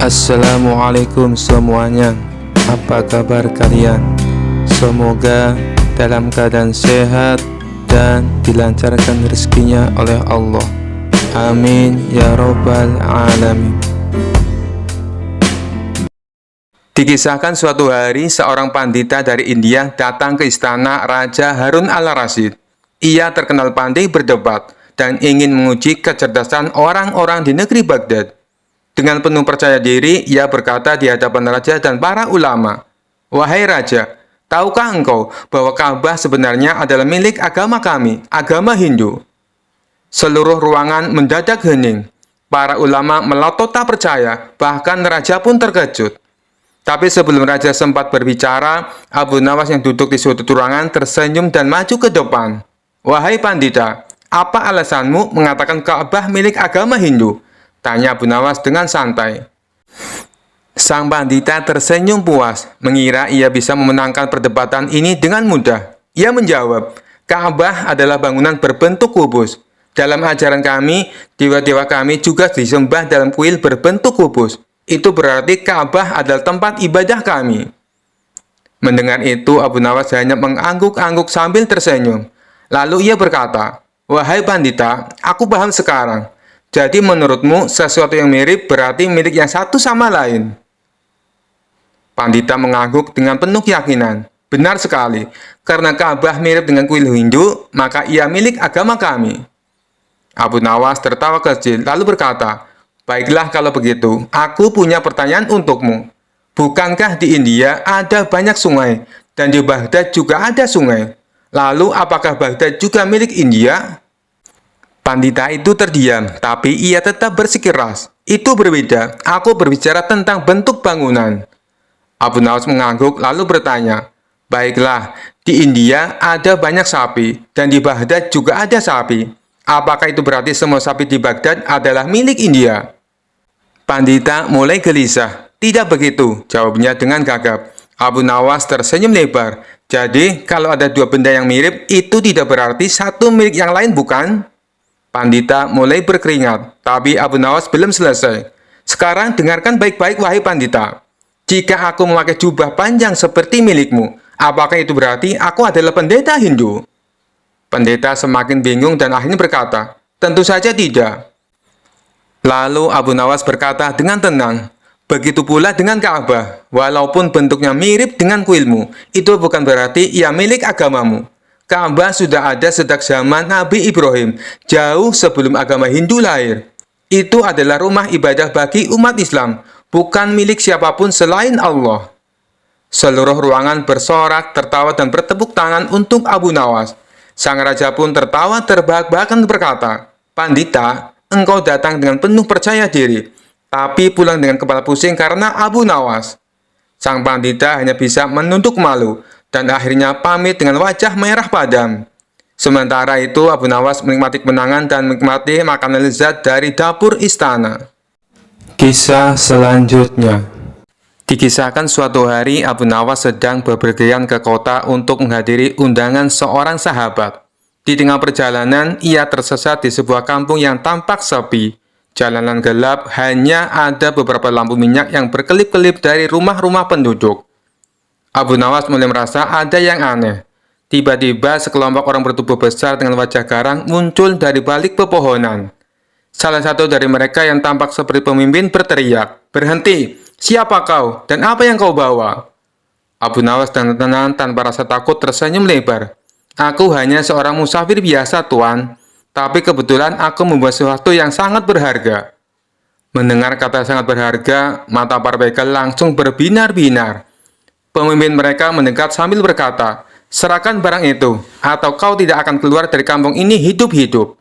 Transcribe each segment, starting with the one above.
Assalamualaikum semuanya. Apa kabar kalian? Semoga dalam keadaan sehat dan dilancarkan rezekinya oleh Allah. Amin ya robbal alamin. Dikisahkan suatu hari seorang pandita dari India datang ke istana Raja Harun al-Rasyid. Ia terkenal pandai berdebat dan ingin menguji kecerdasan orang-orang di negeri Baghdad. Dengan penuh percaya diri, ia berkata di hadapan raja dan para ulama, "Wahai raja, tahukah engkau bahwa Ka'bah sebenarnya adalah milik agama kami, agama Hindu?" Seluruh ruangan mendadak hening. Para ulama melotot tak percaya, bahkan raja pun terkejut. Tapi sebelum raja sempat berbicara, Abu Nawas yang duduk di sudut ruangan tersenyum dan maju ke depan. "Wahai pandita, apa alasanmu mengatakan Ka'bah milik agama Hindu?" tanya Abu Nawas dengan santai. Sang pandita tersenyum puas, mengira ia bisa memenangkan perdebatan ini dengan mudah. Ia menjawab, "Ka'bah adalah bangunan berbentuk kubus. Dalam ajaran kami, dewa-dewa kami juga disembah dalam kuil berbentuk kubus. Itu berarti Ka'bah adalah tempat ibadah kami." Mendengar itu, Abu Nawas hanya mengangguk-angguk sambil tersenyum. Lalu ia berkata, "Wahai pandita, aku paham sekarang. Jadi menurutmu sesuatu yang mirip berarti milik yang satu sama lain?" Pandita mengangguk dengan penuh keyakinan. "Benar sekali, karena Ka'bah mirip dengan kuil Hindu, maka ia milik agama kami." Abu Nawas tertawa kecil lalu berkata, "Baiklah kalau begitu, aku punya pertanyaan untukmu. Bukankah di India ada banyak sungai, dan di Baghdad juga ada sungai? Lalu apakah Baghdad juga milik India?" Pandita itu terdiam, tapi ia tetap bersikeras. "Itu berbeda, aku berbicara tentang bentuk bangunan." Abu Nawas mengangguk lalu bertanya, "Baiklah, di India ada banyak sapi, dan di Baghdad juga ada sapi. Apakah itu berarti semua sapi di Baghdad adalah milik India?" Pandita mulai gelisah. "Tidak begitu," jawabnya dengan gagap. Abu Nawas tersenyum lebar. "Jadi, kalau ada dua benda yang mirip, itu tidak berarti satu milik yang lain, bukan?" Pandita mulai berkeringat, tapi Abu Nawas belum selesai. "Sekarang dengarkan baik-baik, wahai pandita. Jika aku memakai jubah panjang seperti milikmu, apakah itu berarti aku adalah pendeta Hindu?" Pendeta semakin bingung dan akhirnya berkata, "Tentu saja tidak." Lalu Abu Nawas berkata dengan tenang, "Begitu pula dengan Ka'bah. Walaupun bentuknya mirip dengan kuilmu, itu bukan berarti ia milik agamamu. Ka'bah sudah ada sejak zaman Nabi Ibrahim, jauh sebelum agama Hindu lahir. Itu adalah rumah ibadah bagi umat Islam, bukan milik siapapun selain Allah." Seluruh ruangan bersorak, tertawa dan bertepuk tangan untuk Abu Nawas. Sang raja pun tertawa terbahak-bahak dan berkata, "Pandita, engkau datang dengan penuh percaya diri, tapi pulang dengan kepala pusing karena Abu Nawas." Sang pandita hanya bisa menunduk malu, dan akhirnya pamit dengan wajah merah padam. Sementara itu, Abu Nawas menikmati kemenangan dan menikmati makanan lezat dari dapur istana. Kisah selanjutnya. Dikisahkan suatu hari Abu Nawas sedang bepergian ke kota untuk menghadiri undangan seorang sahabat. Di tengah perjalanan, ia tersesat di sebuah kampung yang tampak sepi. Jalanan gelap, hanya ada beberapa lampu minyak yang berkelip-kelip dari rumah-rumah penduduk. Abu Nawas mulai merasa ada yang aneh. Tiba-tiba sekelompok orang bertubuh besar dengan wajah garang muncul dari balik pepohonan. Salah satu dari mereka yang tampak seperti pemimpin berteriak, "Berhenti! Siapa kau? Dan apa yang kau bawa?" Abu Nawas dengan tenang tanpa rasa takut tersenyum lebar. "Aku hanya seorang musafir biasa, Tuan. Tapi kebetulan aku membawa sesuatu yang sangat berharga." Mendengar kata sangat berharga, mata para begal langsung berbinar-binar. Pemimpin mereka mendekat sambil berkata, "Serahkan barang itu, atau kau tidak akan keluar dari kampung ini hidup-hidup."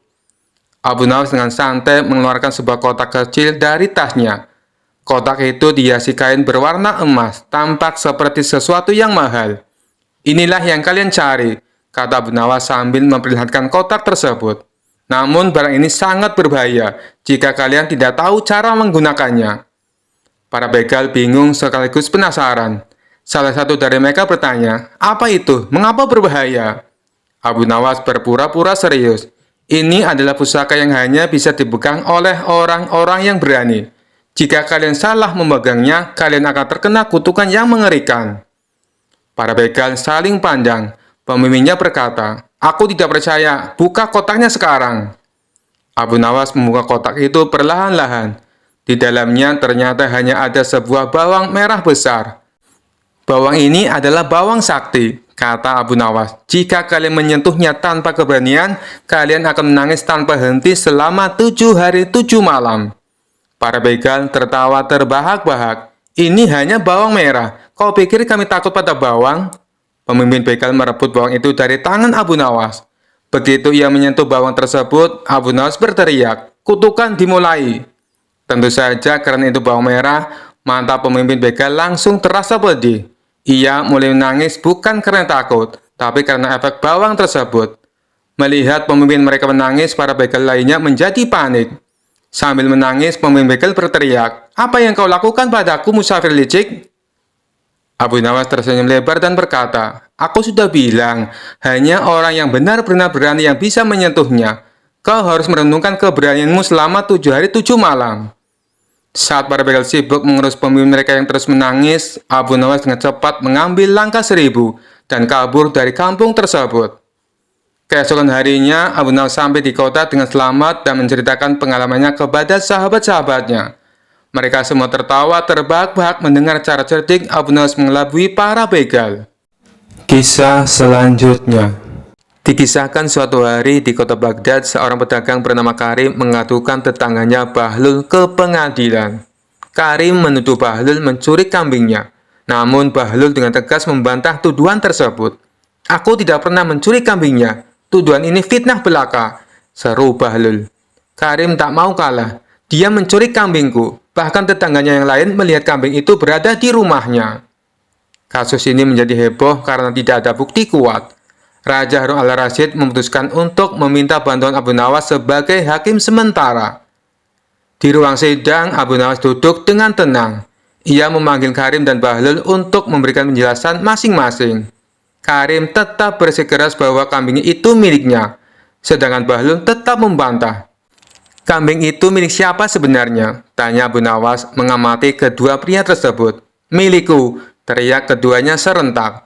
Abu Nawas dengan santai mengeluarkan sebuah kotak kecil dari tasnya. Kotak itu dihiasi kain berwarna emas, tampak seperti sesuatu yang mahal. "Inilah yang kalian cari," kata Abu Nawas sambil memperlihatkan kotak tersebut. "Namun barang ini sangat berbahaya jika kalian tidak tahu cara menggunakannya." Para begal bingung sekaligus penasaran. Salah satu dari mereka bertanya, "Apa itu? Mengapa berbahaya?" Abu Nawas berpura-pura serius. "Ini adalah pusaka yang hanya bisa dipegang oleh orang-orang yang berani. Jika kalian salah memegangnya, kalian akan terkena kutukan yang mengerikan. Para begal saling pandang. Pemimpinnya berkata, "Aku tidak percaya, buka kotaknya sekarang." Abu Nawas membuka kotak itu perlahan-lahan. Di dalamnya ternyata hanya ada sebuah bawang merah besar. "Bawang ini adalah bawang sakti," kata Abu Nawas. "Jika kalian menyentuhnya tanpa keberanian, kalian akan menangis tanpa henti selama 7 hari 7 malam. Para begal tertawa terbahak-bahak. "Ini hanya bawang merah. Kau pikir kami takut pada bawang?" Pemimpin begal merebut bawang itu dari tangan Abu Nawas. Begitu ia menyentuh bawang tersebut, Abu Nawas berteriak, "Kutukan dimulai!" Tentu saja karena itu bawang merah, mata pemimpin begal langsung terasa pedih. Ia mulai menangis bukan karena takut, tapi karena efek bawang tersebut. Melihat pemimpin mereka menangis, para begal lainnya menjadi panik. Sambil menangis, pemimpin begal berteriak, "Apa yang kau lakukan padaku, musafir licik?" Abu Nawas tersenyum lebar dan berkata, "Aku sudah bilang, hanya orang yang benar-benar berani yang bisa menyentuhnya. Kau harus merenungkan keberanianmu selama 7 hari 7 malam." Saat para begal sibuk mengurus pemimpin mereka yang terus menangis, Abu Nawas dengan cepat mengambil langkah 1000 dan kabur dari kampung tersebut. Keesokan harinya, Abu Nawas sampai di kota dengan selamat dan menceritakan pengalamannya kepada sahabat-sahabatnya. Mereka semua tertawa terbahak-bahak mendengar cara cerdik Abu Nawas mengelabui para begal. Kisah selanjutnya. Dikisahkan suatu hari di kota Baghdad, seorang pedagang bernama Karim mengadukan tetangganya Bahlul ke pengadilan. Karim menuduh Bahlul mencuri kambingnya. Namun Bahlul dengan tegas membantah tuduhan tersebut. "Aku tidak pernah mencuri kambingnya. Tuduhan ini fitnah belaka," seru Bahlul. Karim tak mau kalah. "Dia mencuri kambingku." Bahkan tetangganya yang lain melihat kambing itu berada di rumahnya. Kasus ini menjadi heboh karena tidak ada bukti kuat. Raja Harun al-Rasyid memutuskan untuk meminta bantuan Abu Nawas sebagai hakim sementara. Di ruang sidang, Abu Nawas duduk dengan tenang. Ia memanggil Karim dan Bahlul untuk memberikan penjelasan masing-masing. Karim tetap bersikeras bahwa kambing itu miliknya, sedangkan Bahlul tetap membantah. "Kambing itu milik siapa sebenarnya?" tanya Abu Nawas mengamati kedua pria tersebut. "Milikku," teriak keduanya serentak.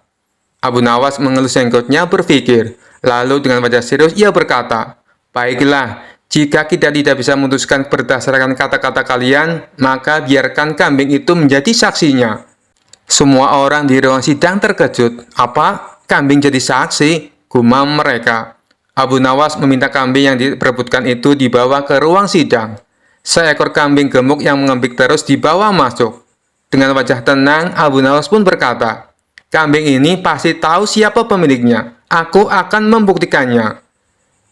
Abu Nawas mengelus jenggotnya berpikir, lalu dengan wajah serius ia berkata, "Baiklah, jika kita tidak bisa memutuskan berdasarkan kata-kata kalian, maka biarkan kambing itu menjadi saksinya." Semua orang di ruang sidang terkejut. "Apa? Kambing jadi saksi?" gumam mereka. Abu Nawas meminta kambing yang diperebutkan itu dibawa ke ruang sidang. Seekor kambing gemuk yang mengembik terus dibawa masuk. Dengan wajah tenang, Abu Nawas pun berkata, "Kambing ini pasti tahu siapa pemiliknya. Aku akan membuktikannya."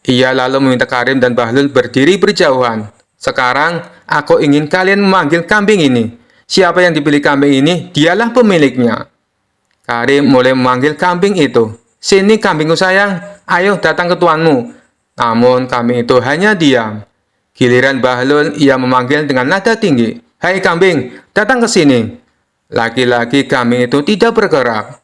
Ia lalu meminta Karim dan Bahlul berdiri berjauhan. "Sekarang, aku ingin kalian memanggil kambing ini. Siapa yang dipilih kambing ini, dialah pemiliknya." Karim mulai memanggil kambing itu. "Sini kambingku sayang, ayo datang ke tuanmu." Namun kambing itu hanya diam. Giliran Bahlul, ia memanggil dengan nada tinggi, "Hai kambing, datang ke sini." Lagi-lagi kambing itu tidak bergerak.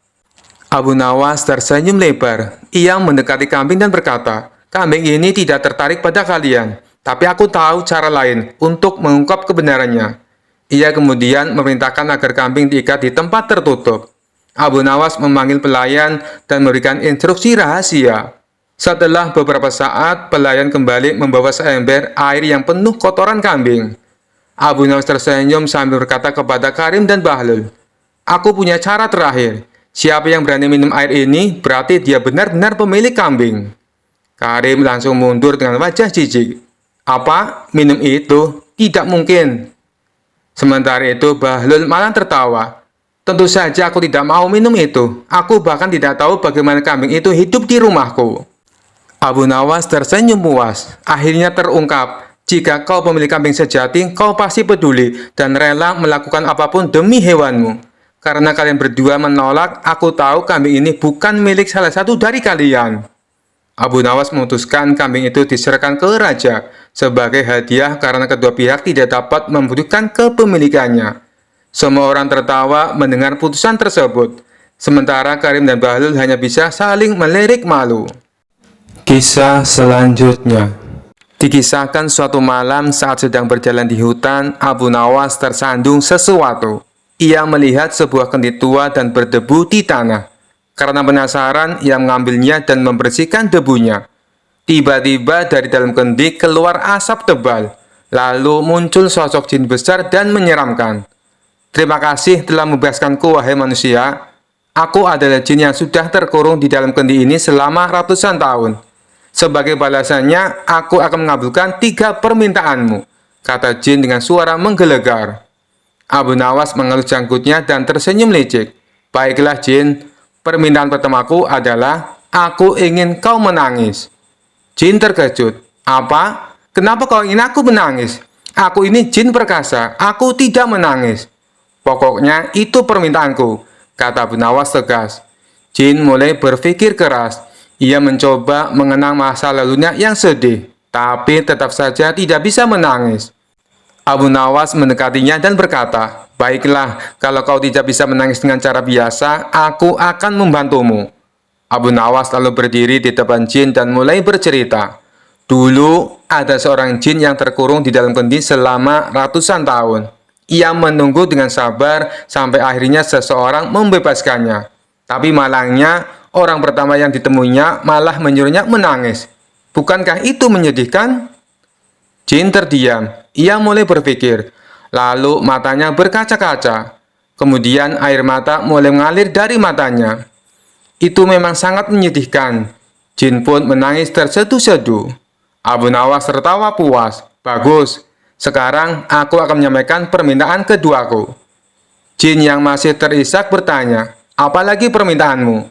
Abu Nawas tersenyum lebar. Ia mendekati kambing dan berkata, "Kambing ini tidak tertarik pada kalian, tapi aku tahu cara lain untuk mengungkap kebenarannya." Ia kemudian memerintahkan agar kambing diikat di tempat tertutup. Abu Nawas memanggil pelayan dan memberikan instruksi rahasia. Setelah beberapa saat, pelayan kembali membawa seember air yang penuh kotoran kambing. Abu Nawas tersenyum sambil berkata kepada Karim dan Bahlul, "Aku punya cara terakhir. Siapa yang berani minum air ini, berarti dia benar-benar pemilik kambing." Karim langsung mundur dengan wajah jijik. "Apa? Minum itu? Tidak mungkin." Sementara itu, Bahlul malah tertawa. "Tentu saja aku tidak mau minum itu. Aku bahkan tidak tahu bagaimana kambing itu hidup di rumahku." Abu Nawas tersenyum puas. Akhirnya terungkap, jika kau pemilik kambing sejati, kau pasti peduli dan rela melakukan apapun demi hewanmu. Karena kalian berdua menolak, aku tahu kambing ini bukan milik salah satu dari kalian. Abu Nawas memutuskan kambing itu diserahkan ke raja sebagai hadiah karena kedua pihak tidak dapat membutuhkan kepemilikannya. Semua orang tertawa mendengar putusan tersebut. Sementara Karim dan Bahlul hanya bisa saling melirik malu. Kisah selanjutnya. Dikisahkan suatu malam saat sedang berjalan di hutan, Abu Nawas tersandung sesuatu. Ia melihat sebuah kendi tua dan berdebu di tanah. Karena penasaran, ia mengambilnya dan membersihkan debunya. Tiba-tiba dari dalam kendi keluar asap tebal. Lalu muncul sosok jin besar dan menyeramkan. "Terima kasih telah membebaskanku, wahai manusia. Aku adalah jin yang sudah terkurung di dalam kendi ini selama ratusan tahun. Sebagai balasannya, aku akan mengabulkan 3 permintaanmu," kata jin dengan suara menggelegar. Abu Nawas mengelus janggutnya dan tersenyum licik. "Baiklah jin, permintaan pertamaku adalah, aku ingin kau menangis." Jin terkejut. "Apa? Kenapa kau ingin aku menangis? Aku ini jin perkasa, aku tidak menangis." "Pokoknya itu permintaanku," kata Abu Nawas tegas. Jin mulai berpikir keras. Ia mencoba mengenang masa lalunya yang sedih, tapi tetap saja tidak bisa menangis. Abu Nawas mendekatinya dan berkata, "Baiklah, kalau kau tidak bisa menangis dengan cara biasa, aku akan membantumu." Abu Nawas lalu berdiri di depan jin dan mulai bercerita. "Dulu, ada seorang jin yang terkurung di dalam kendi selama ratusan tahun. Ia menunggu dengan sabar sampai akhirnya seseorang membebaskannya. Tapi malangnya, orang pertama yang ditemuinya malah menyuruhnya menangis. Bukankah itu menyedihkan?" Jin terdiam. Ia mulai berpikir. Lalu matanya berkaca-kaca. Kemudian air mata mulai mengalir dari matanya. "Itu memang sangat menyedihkan." Jin pun menangis terseduh-seduh. Abu Nawas tertawa puas. "Bagus. Sekarang aku akan menyampaikan permintaan keduaku." Jin yang masih terisak bertanya, "Apalagi permintaanmu?"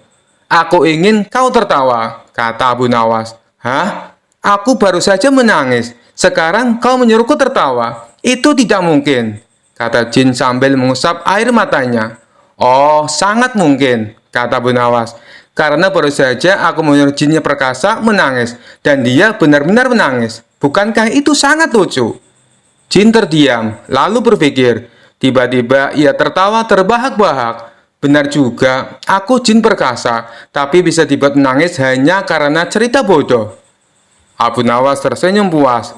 "Aku ingin kau tertawa," kata Abu Nawas. "Hah? Aku baru saja menangis. Sekarang kau menyuruhku tertawa? Itu tidak mungkin," kata Jin sambil mengusap air matanya. "Oh, sangat mungkin," kata Abu Nawas. "Karena baru saja aku menyuruh jinnya perkasa menangis, dan dia benar-benar menangis. Bukankah itu sangat lucu?" Jin terdiam, lalu berpikir. Tiba-tiba ia tertawa terbahak-bahak. "Benar juga, aku jin perkasa, tapi bisa dibuat menangis hanya karena cerita bodoh." Abu Nawas tersenyum puas.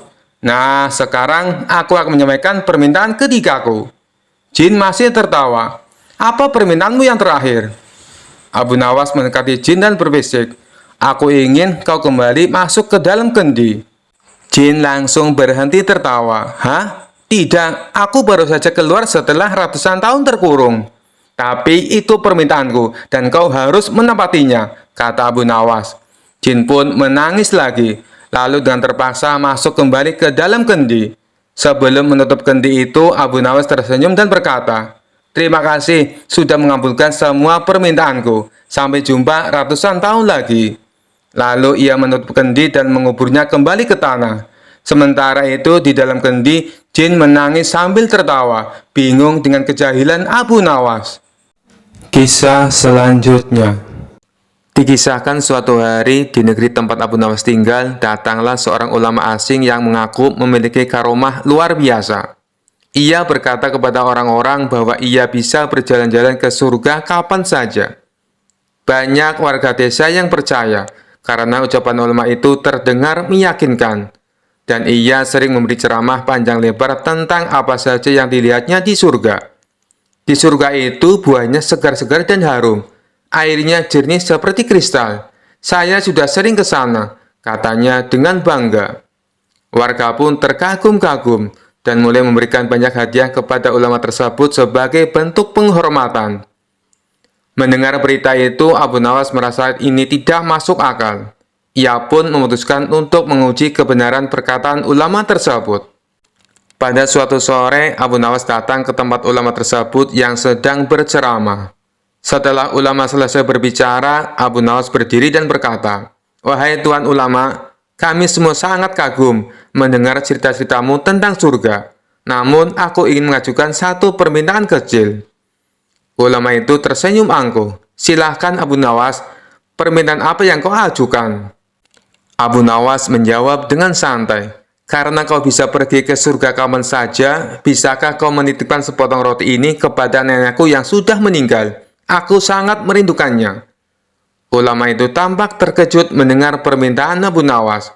"Nah, sekarang aku akan menyampaikan permintaan ketigaku." Jin masih tertawa. "Apa permintaanmu yang terakhir?" Abu Nawas mendekati jin dan berbisik, "Aku ingin kau kembali masuk ke dalam kendi." Jin langsung berhenti tertawa. "Hah? Tidak, aku baru saja keluar setelah ratusan tahun terkurung." "Tapi itu permintaanku, dan kau harus menepatinya," kata Abu Nawas. Jin pun menangis lagi, lalu dengan terpaksa masuk kembali ke dalam kendi. Sebelum menutup kendi itu, Abu Nawas tersenyum dan berkata, "Terima kasih sudah mengabulkan semua permintaanku. Sampai jumpa ratusan tahun lagi." Lalu ia menutup kendi dan menguburnya kembali ke tanah. Sementara itu di dalam kendi, jin menangis sambil tertawa, bingung dengan kejahilan Abu Nawas. Kisah selanjutnya. Dikisahkan suatu hari di negeri tempat Abu Nawas tinggal, datanglah seorang ulama asing yang mengaku memiliki karomah luar biasa. Ia berkata kepada orang-orang bahwa ia bisa berjalan-jalan ke surga kapan saja. Banyak warga desa yang percaya, karena ucapan ulama itu terdengar meyakinkan. Dan ia sering memberi ceramah panjang lebar tentang apa saja yang dilihatnya di surga. Di surga itu buahnya segar-segar dan harum. Airnya jernih seperti kristal. "Saya sudah sering ke sana," katanya dengan bangga. Warga pun terkagum-kagum dan mulai memberikan banyak hadiah kepada ulama tersebut sebagai bentuk penghormatan. Mendengar berita itu, Abu Nawas merasa ini tidak masuk akal. Ia pun memutuskan untuk menguji kebenaran perkataan ulama tersebut. Pada suatu sore, Abu Nawas datang ke tempat ulama tersebut yang sedang berceramah. Setelah ulama selesai berbicara, Abu Nawas berdiri dan berkata, "Wahai Tuan Ulama, kami semua sangat kagum mendengar cerita-ceritamu tentang surga. Namun, aku ingin mengajukan satu permintaan kecil." Ulama itu tersenyum angkuh. "Silahkan Abu Nawas, permintaan apa yang kau ajukan?" Abu Nawas menjawab dengan santai, "Karena kau bisa pergi ke surga kapan saja, bisakah kau menitipkan sepotong roti ini kepada nenekku yang sudah meninggal? Aku sangat merindukannya." Ulama itu tampak terkejut mendengar permintaan Abu Nawas.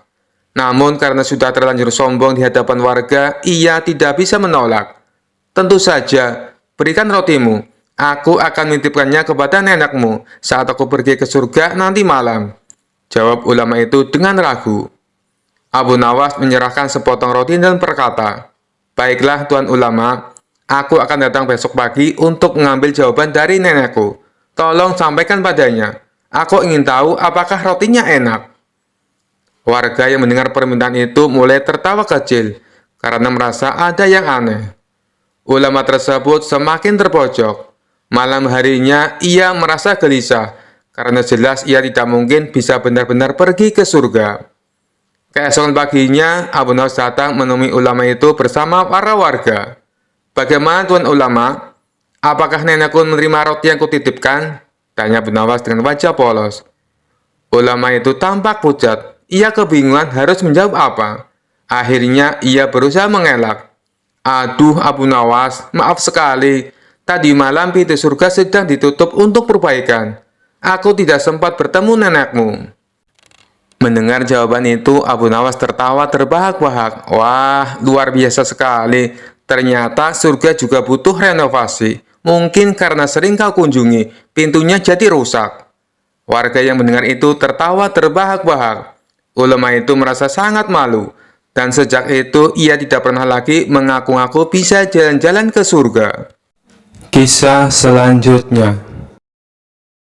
Namun karena sudah terlanjur sombong di hadapan warga, ia tidak bisa menolak. Tentu saja, berikan rotimu. Aku akan menitipkannya kepada nenekmu saat aku pergi ke surga nanti malam. Jawab ulama itu dengan ragu. Abu Nawas menyerahkan sepotong roti dan berkata, "Baiklah Tuan Ulama, aku akan datang besok pagi untuk mengambil jawaban dari nenekku. Tolong sampaikan padanya. Aku ingin tahu apakah rotinya enak." Warga yang mendengar permintaan itu mulai tertawa kecil karena merasa ada yang aneh. Ulama tersebut semakin terpojok. Malam harinya ia merasa gelisah karena jelas ia tidak mungkin bisa benar-benar pergi ke surga. Keesokan paginya, Abu Nawas datang menemui ulama itu bersama para warga. "Bagaimana Tuan Ulama? Apakah nenekku menerima roti yang kutitipkan?" tanya Abu Nawas dengan wajah polos. Ulama itu tampak pucat. Ia kebingungan harus menjawab apa. Akhirnya ia berusaha mengelak. "Aduh Abu Nawas, maaf sekali. Tadi malam pintu surga sedang ditutup untuk perbaikan. Aku tidak sempat bertemu nenekmu." Mendengar jawaban itu, Abu Nawas tertawa terbahak-bahak. Wah, luar biasa sekali. Ternyata surga juga butuh renovasi. Mungkin karena sering kau kunjungi, pintunya jadi rusak. Warga yang mendengar itu tertawa terbahak-bahak. Ulama itu merasa sangat malu. Dan sejak itu, ia tidak pernah lagi mengaku-ngaku bisa jalan-jalan ke surga. Kisah selanjutnya.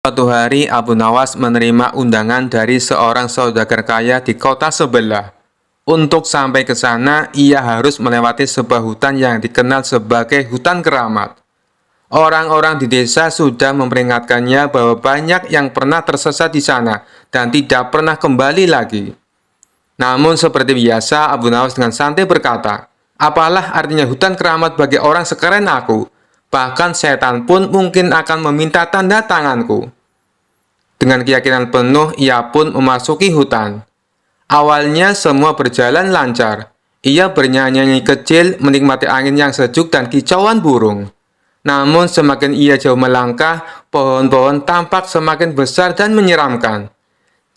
Suatu hari, Abu Nawas menerima undangan dari seorang saudagar kaya di kota sebelah. Untuk sampai ke sana, ia harus melewati sebuah hutan yang dikenal sebagai hutan keramat. Orang-orang di desa sudah memperingatkannya bahwa banyak yang pernah tersesat di sana dan tidak pernah kembali lagi. Namun seperti biasa, Abu Nawas dengan santai berkata, "Apalah artinya hutan keramat bagi orang sekeren aku? Bahkan setan pun mungkin akan meminta tanda tanganku." Dengan keyakinan penuh, ia pun memasuki hutan. Awalnya semua berjalan lancar. Ia bernyanyi kecil, menikmati angin yang sejuk dan kicauan burung. Namun semakin ia jauh melangkah, pohon-pohon tampak semakin besar dan menyeramkan.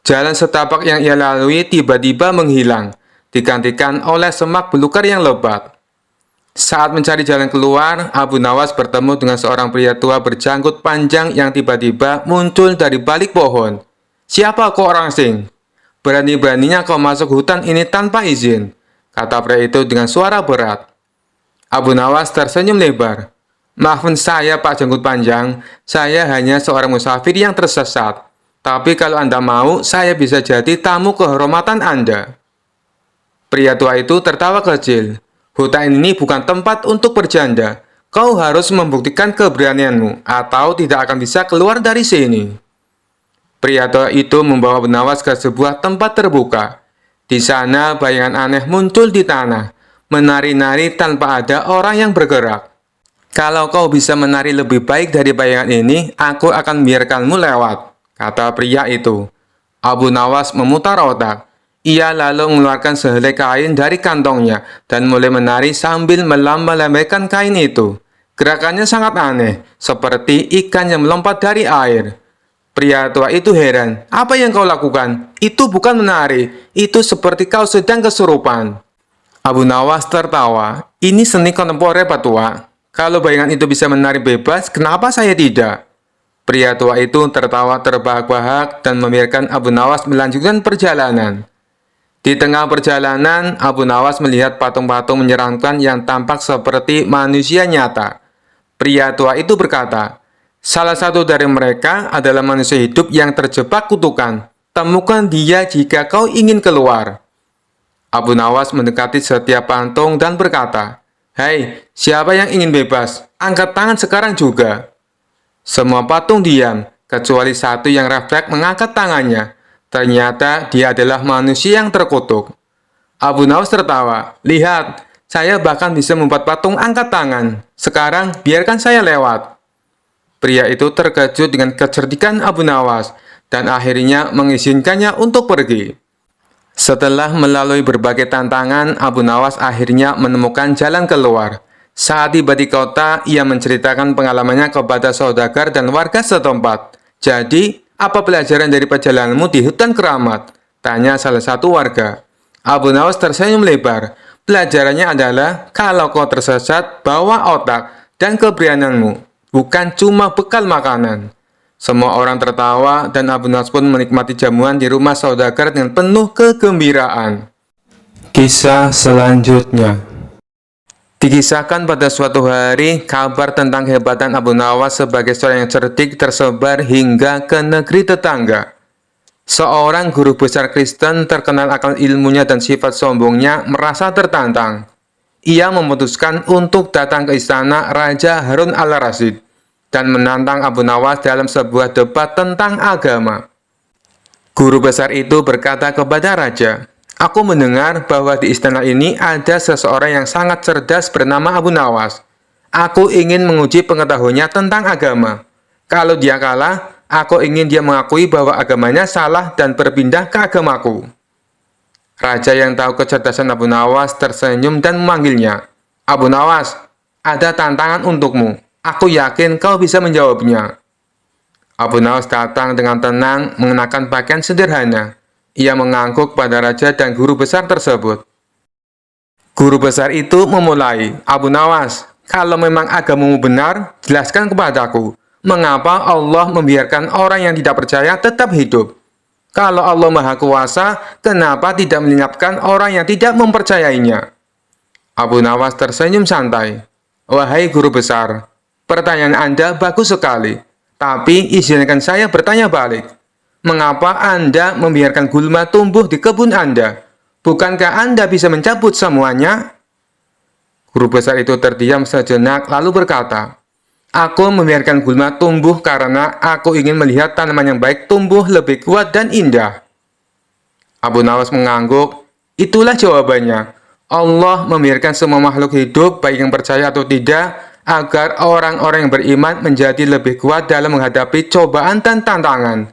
Jalan setapak yang ia lalui tiba-tiba menghilang, digantikan oleh semak belukar yang lebat. Saat mencari jalan keluar, Abu Nawas bertemu dengan seorang pria tua berjanggut panjang yang tiba-tiba muncul dari balik pohon. "Siapa kau orang asing? Berani-beraninya kau masuk hutan ini tanpa izin," kata pria itu dengan suara berat. Abu Nawas tersenyum lebar. "Maafkan saya Pak Janggut Panjang, saya hanya seorang musafir yang tersesat. Tapi kalau Anda mau, saya bisa jadi tamu kehormatan Anda." Pria tua itu tertawa kecil. "Hutan ini bukan tempat untuk bercanda. Kau harus membuktikan keberanianmu, atau tidak akan bisa keluar dari sini." Pria tua itu membawa Abu Nawas ke sebuah tempat terbuka. Di sana bayangan aneh muncul di tanah, menari-nari tanpa ada orang yang bergerak. "Kalau kau bisa menari lebih baik dari bayangan ini, aku akan membiarkanmu lewat," kata pria itu. Abu Nawas memutar otak. Ia lalu mengeluarkan sehelai kain dari kantongnya dan mulai menari sambil melambai-lambaikan kain itu. Gerakannya sangat aneh, seperti ikan yang melompat dari air. Pria tua itu heran. "Apa yang kau lakukan? Itu bukan menari, itu seperti kau sedang kesurupan." Abu Nawas tertawa. "Ini seni kontemporer Pak Tua. Kalau bayangan itu bisa menari bebas, kenapa saya tidak?" Pria tua itu tertawa terbahak-bahak dan membiarkan Abu Nawas melanjutkan perjalanan. Di tengah perjalanan, Abu Nawas melihat patung-patung menyeramkan yang tampak seperti manusia nyata. Pria tua itu berkata, "Salah satu dari mereka adalah manusia hidup yang terjebak kutukan. Temukan dia jika kau ingin keluar." Abu Nawas mendekati setiap patung dan berkata, "Hei, siapa yang ingin bebas? Angkat tangan sekarang juga." Semua patung diam, kecuali satu yang refleks mengangkat tangannya. Ternyata dia adalah manusia yang terkutuk. Abu Nawas tertawa. "Lihat, saya bahkan bisa membuat patung angkat tangan. Sekarang, biarkan saya lewat." Pria itu terkejut dengan kecerdikan Abu Nawas dan akhirnya mengizinkannya untuk pergi. Setelah melalui berbagai tantangan, Abu Nawas akhirnya menemukan jalan keluar. Saat tiba di kota, ia menceritakan pengalamannya kepada saudagar dan warga setempat. "Jadi, apa pelajaran dari perjalananmu di hutan keramat?" tanya salah satu warga. Abu Nawas tersenyum lebar. Pelajarannya adalah, kalau kau tersesat, bawa otak dan keberanianmu, bukan cuma bekal makanan. Semua orang tertawa dan Abu Nawas pun menikmati jamuan di rumah saudagar dengan penuh kegembiraan. Kisah selanjutnya. Dikisahkan pada suatu hari, kabar tentang kehebatan Abu Nawas sebagai seorang yang cerdik tersebar hingga ke negeri tetangga. Seorang guru besar Kristen terkenal akan ilmunya dan sifat sombongnya merasa tertantang. Ia memutuskan untuk datang ke istana Raja Harun al-Rasyid dan menantang Abu Nawas dalam sebuah debat tentang agama. Guru besar itu berkata kepada raja, "Aku mendengar bahwa di istana ini ada seseorang yang sangat cerdas bernama Abu Nawas. Aku ingin menguji pengetahuannya tentang agama. Kalau dia kalah, aku ingin dia mengakui bahwa agamanya salah dan berpindah ke agamaku." Raja yang tahu kecerdasan Abu Nawas tersenyum dan memanggilnya. "Abu Nawas, ada tantangan untukmu. Aku yakin kau bisa menjawabnya." Abu Nawas datang dengan tenang, mengenakan pakaian sederhana. Ia mengangguk pada raja dan guru besar tersebut. Guru besar itu memulai, "Abu Nawas, kalau memang agamamu benar, jelaskan kepadaku. Mengapa Allah membiarkan orang yang tidak percaya tetap hidup? Kalau Allah Maha Kuasa, kenapa tidak melenyapkan orang yang tidak mempercayainya?" Abu Nawas tersenyum santai. "Wahai guru besar, pertanyaan Anda bagus sekali. Tapi izinkan saya bertanya balik. Mengapa Anda membiarkan gulma tumbuh di kebun Anda? Bukankah Anda bisa mencabut semuanya?" Guru besar itu terdiam sejenak lalu berkata, "Aku membiarkan gulma tumbuh karena aku ingin melihat tanaman yang baik tumbuh lebih kuat dan indah." Abu Nawas mengangguk. Itulah jawabannya. Allah membiarkan semua makhluk hidup, baik yang percaya atau tidak, agar orang-orang yang beriman menjadi lebih kuat dalam menghadapi cobaan dan tantangan.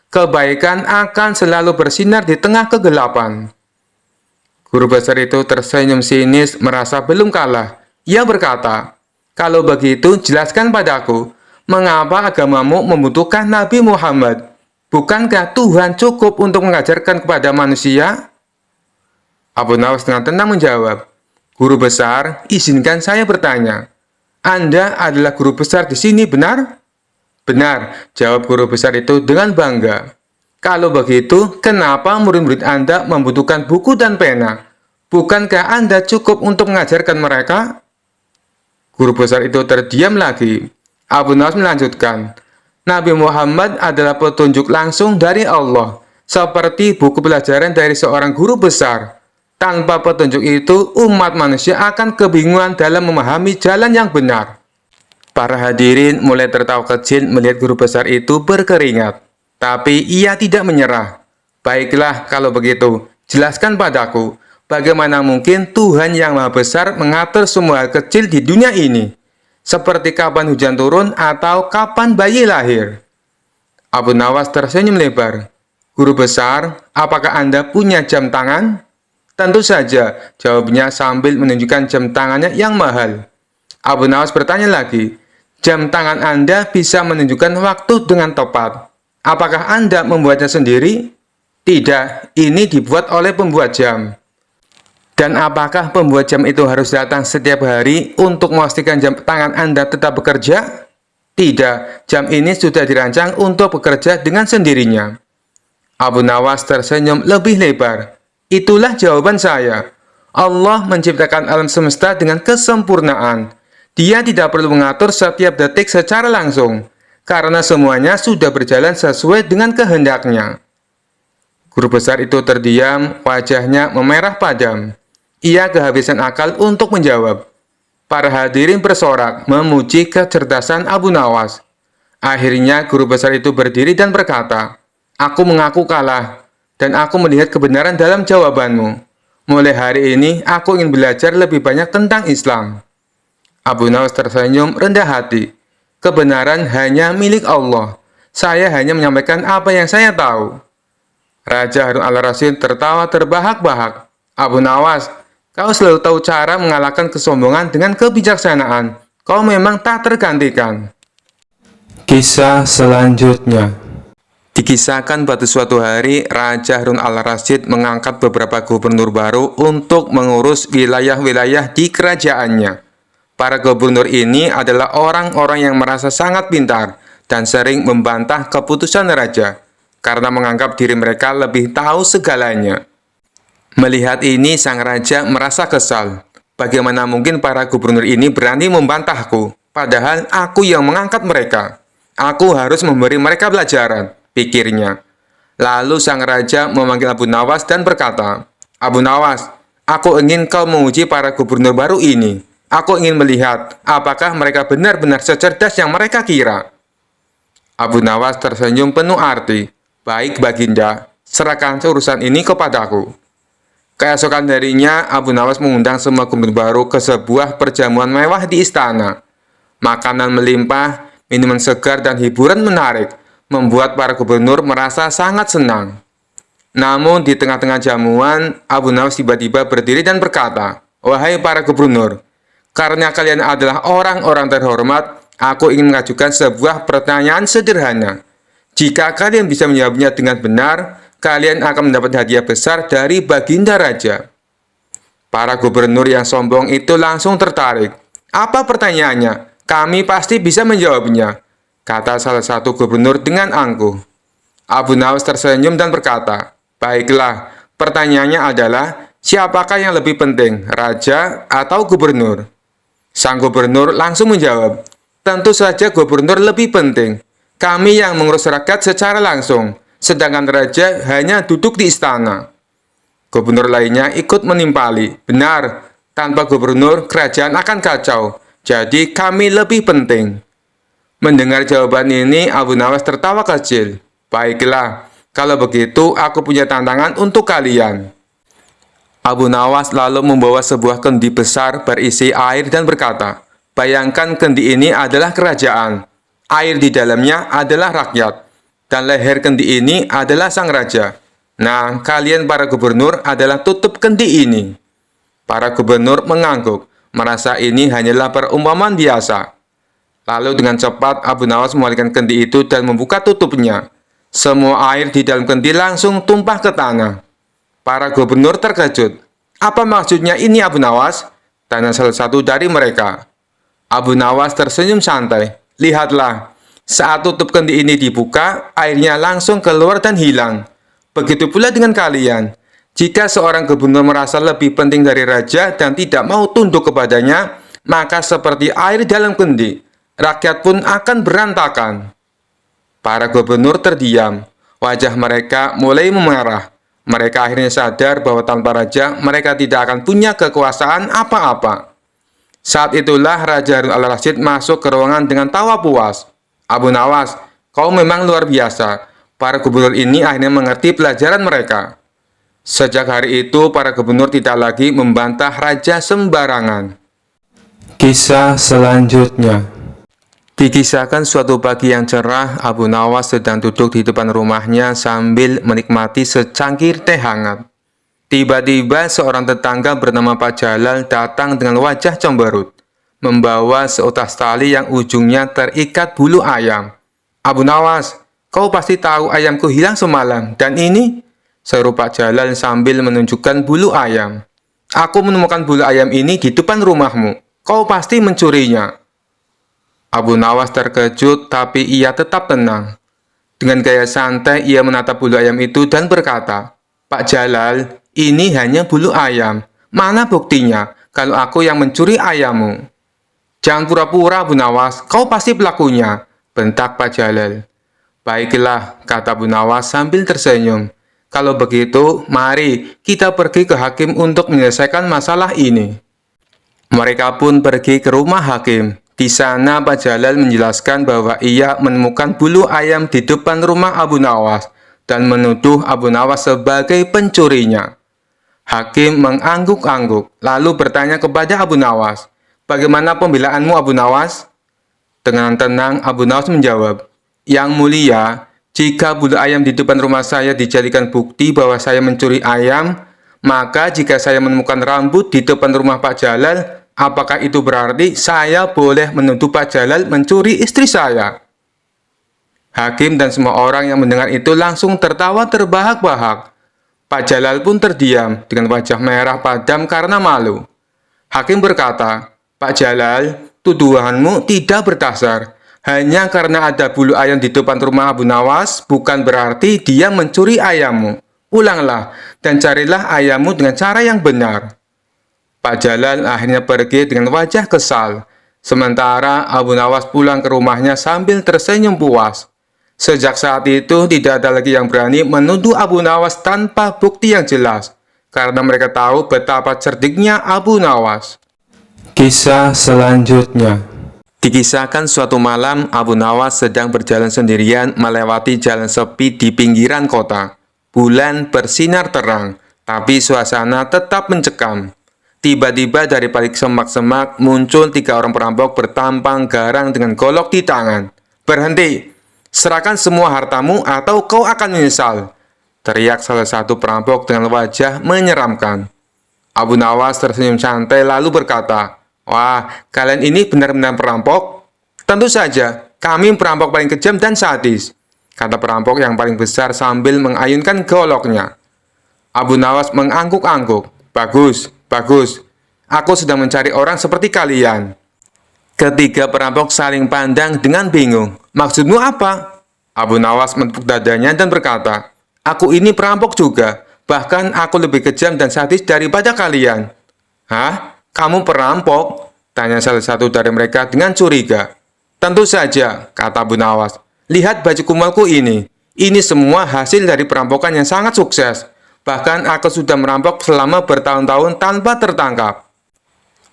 Kebaikan akan selalu bersinar di tengah kegelapan. Guru besar itu tersenyum sinis, merasa belum kalah. Ia berkata, "Kalau begitu, jelaskan padaku, mengapa agamamu membutuhkan Nabi Muhammad? Bukankah Tuhan cukup untuk mengajarkan kepada manusia?" Abu Nawas dengan tenang menjawab, "Guru besar, izinkan saya bertanya. Anda adalah guru besar di sini, benar?" "Benar," jawab guru besar itu dengan bangga. "Kalau begitu, kenapa murid-murid Anda membutuhkan buku dan pena? Bukankah Anda cukup untuk mengajarkan mereka?" Guru besar itu terdiam lagi. Abu Nawas melanjutkan, "Nabi Muhammad adalah petunjuk langsung dari Allah, seperti buku pelajaran dari seorang guru besar. Tanpa petunjuk itu, umat manusia akan kebingungan dalam memahami jalan yang benar." Para hadirin mulai tertawa kecil melihat guru besar itu berkeringat. Tapi ia tidak menyerah. "Baiklah, kalau begitu, jelaskan padaku, bagaimana mungkin Tuhan yang Maha Besar mengatur semua hal kecil di dunia ini? Seperti kapan hujan turun atau kapan bayi lahir?" Abu Nawas tersenyum lebar. "Guru besar, apakah Anda punya jam tangan?" "Tentu saja," jawabnya sambil menunjukkan jam tangannya yang mahal. Abu Nawas bertanya lagi, "Jam tangan Anda bisa menunjukkan waktu dengan tepat. Apakah Anda membuatnya sendiri?" "Tidak, ini dibuat oleh pembuat jam." "Dan apakah pembuat jam itu harus datang setiap hari untuk memastikan jam tangan Anda tetap bekerja?" "Tidak, jam ini sudah dirancang untuk bekerja dengan sendirinya." Abu Nawas tersenyum lebih lebar. "Itulah jawaban saya. Allah menciptakan alam semesta dengan kesempurnaan. Dia tidak perlu mengatur setiap detik secara langsung, karena semuanya sudah berjalan sesuai dengan kehendaknya." Guru besar itu terdiam, wajahnya memerah padam. Ia kehabisan akal untuk menjawab. Para hadirin bersorak memuji kecerdasan Abu Nawas. Akhirnya guru besar itu berdiri dan berkata, "Aku mengaku kalah, dan aku melihat kebenaran dalam jawabanmu. Mulai hari ini, aku ingin belajar lebih banyak tentang Islam." Abu Nawas tersenyum rendah hati. "Kebenaran hanya milik Allah. Saya hanya menyampaikan apa yang saya tahu." Raja Harun al-Rasyid tertawa terbahak-bahak. "Abu Nawas, kau selalu tahu cara mengalahkan kesombongan dengan kebijaksanaan. Kau memang tak tergantikan." Kisah selanjutnya. Dikisahkan pada suatu hari, Raja Harun al-Rasyid mengangkat beberapa gubernur baru untuk mengurus wilayah-wilayah di kerajaannya. Para gubernur ini adalah orang-orang yang merasa sangat pintar dan sering membantah keputusan raja, karena menganggap diri mereka lebih tahu segalanya. Melihat ini, sang raja merasa kesal. Bagaimana mungkin para gubernur ini berani membantahku, padahal aku yang mengangkat mereka. Aku harus memberi mereka pelajaran, pikirnya. Lalu sang raja memanggil Abu Nawas dan berkata, "Abu Nawas, aku ingin kau menguji para gubernur baru ini. Aku ingin melihat apakah mereka benar-benar secerdas yang mereka kira." Abu Nawas tersenyum penuh arti. "Baik, Baginda, serahkan urusan ini kepadaku." Keesokan harinya, Abu Nawas mengundang semua gubernur baru ke sebuah perjamuan mewah di istana. Makanan melimpah, minuman segar, dan hiburan menarik membuat para gubernur merasa sangat senang. Namun, di tengah-tengah jamuan, Abu Nawas tiba-tiba berdiri dan berkata, "Wahai para gubernur, karena kalian adalah orang-orang terhormat, aku ingin mengajukan sebuah pertanyaan sederhana. Jika kalian bisa menjawabnya dengan benar, kalian akan mendapat hadiah besar dari Baginda Raja." Para gubernur yang sombong itu langsung tertarik. "Apa pertanyaannya? Kami pasti bisa menjawabnya," kata salah satu gubernur dengan angkuh. Abu Nawas tersenyum dan berkata, "Baiklah, pertanyaannya adalah, siapakah yang lebih penting, raja atau gubernur?" Sang gubernur langsung menjawab, "Tentu saja gubernur lebih penting. Kami yang mengurus rakyat secara langsung, sedangkan raja hanya duduk di istana." Gubernur lainnya ikut menimpali, "Benar, tanpa gubernur, kerajaan akan kacau. Jadi kami lebih penting." Mendengar jawaban ini, Abu Nawas tertawa kecil. "Baiklah, kalau begitu aku punya tantangan untuk kalian." Abu Nawas lalu membawa sebuah kendi besar berisi air dan berkata, "Bayangkan kendi ini adalah kerajaan. Air di dalamnya adalah rakyat. Dan leher kendi ini adalah sang raja. Nah, kalian para gubernur adalah tutup kendi ini." Para gubernur mengangguk, merasa ini hanyalah perumpamaan biasa. Lalu dengan cepat Abu Nawas mengalihkan kendi itu dan membuka tutupnya. Semua air di dalam kendi langsung tumpah ke tanah. Para gubernur terkejut. "Apa maksudnya ini, Abu Nawas?" tanya salah satu dari mereka. Abu Nawas tersenyum santai. "Lihatlah, saat tutup kendi ini dibuka, airnya langsung keluar dan hilang. Begitu pula dengan kalian. Jika seorang gubernur merasa lebih penting dari raja dan tidak mau tunduk kepadanya, maka seperti air dalam kendi, rakyat pun akan berantakan." Para gubernur terdiam. Wajah mereka mulai memerah. Mereka akhirnya sadar bahwa tanpa raja, mereka tidak akan punya kekuasaan apa-apa. Saat itulah Raja Harun al-Rasyid masuk ke ruangan dengan tawa puas. "Abu Nawas, kau memang luar biasa." Para gubernur ini akhirnya mengerti pelajaran mereka. Sejak hari itu, para gubernur tidak lagi membantah raja sembarangan. Kisah selanjutnya. Dikisahkan suatu pagi yang cerah, Abu Nawas sedang duduk di depan rumahnya sambil menikmati secangkir teh hangat. Tiba-tiba seorang tetangga bernama Pak Jalal datang dengan wajah cemberut, membawa seutas tali yang ujungnya terikat bulu ayam. "Abu Nawas, kau pasti tahu ayamku hilang semalam, dan ini?" seru Pak Jalal sambil menunjukkan bulu ayam. "Aku menemukan bulu ayam ini di depan rumahmu. Kau pasti mencurinya." Abu Nawas terkejut, tapi ia tetap tenang. Dengan gaya santai, ia menatap bulu ayam itu dan berkata, "Pak Jalal, ini hanya bulu ayam. Mana buktinya kalau aku yang mencuri ayammu?" "Jangan pura-pura, Abu Nawas. Kau pasti pelakunya," bentak Pak Jalal. "Baiklah," kata Abu Nawas sambil tersenyum. "Kalau begitu, mari kita pergi ke hakim untuk menyelesaikan masalah ini." Mereka pun pergi ke rumah hakim. Di sana Pak Jalal menjelaskan bahwa ia menemukan bulu ayam di depan rumah Abu Nawas dan menuduh Abu Nawas sebagai pencurinya. Hakim mengangguk-angguk, lalu bertanya kepada Abu Nawas, "Bagaimana pembelaanmu, Abu Nawas?" Dengan tenang Abu Nawas menjawab, "Yang mulia, jika bulu ayam di depan rumah saya dijadikan bukti bahwa saya mencuri ayam, maka jika saya menemukan rambut di depan rumah Pak Jalal, apakah itu berarti saya boleh menuduh Pak Jalal mencuri istri saya?" Hakim dan semua orang yang mendengar itu langsung tertawa terbahak-bahak. Pak Jalal pun terdiam dengan wajah merah padam karena malu. Hakim berkata, "Pak Jalal, tuduhanmu tidak berdasar. Hanya karena ada bulu ayam di depan rumah Abu Nawas, bukan berarti dia mencuri ayammu. Pulanglah dan carilah ayammu dengan cara yang benar." Pak Jalal akhirnya pergi dengan wajah kesal. Sementara Abu Nawas pulang ke rumahnya sambil tersenyum puas. Sejak saat itu tidak ada lagi yang berani menuduh Abu Nawas tanpa bukti yang jelas, karena mereka tahu betapa cerdiknya Abu Nawas. Kisah selanjutnya. Dikisahkan suatu malam Abu Nawas sedang berjalan sendirian melewati jalan sepi di pinggiran kota. Bulan bersinar terang, tapi suasana tetap mencekam. Tiba-tiba dari balik semak-semak muncul 3 orang perampok bertampang garang dengan golok di tangan. "Berhenti! Serahkan semua hartamu atau kau akan menyesal!" teriak salah satu perampok dengan wajah menyeramkan. Abu Nawas tersenyum santai lalu berkata, "Wah, kalian ini benar-benar perampok?" "Tentu saja, kami perampok paling kejam dan sadis," kata perampok yang paling besar sambil mengayunkan goloknya. Abu Nawas mengangguk-angguk. "Bagus, bagus. Aku sedang mencari orang seperti kalian." Ketiga perampok saling pandang dengan bingung. "Maksudmu apa?" Abu Nawas menepuk dadanya dan berkata, "Aku ini perampok juga. Bahkan aku lebih kejam dan sadis daripada kalian." "Hah? Kamu perampok?" tanya salah satu dari mereka dengan curiga. "Tentu saja," kata Abu Nawas. "Lihat baju kumalku ini. Ini semua hasil dari perampokan yang sangat sukses. Bahkan aku sudah merampok selama bertahun-tahun tanpa tertangkap."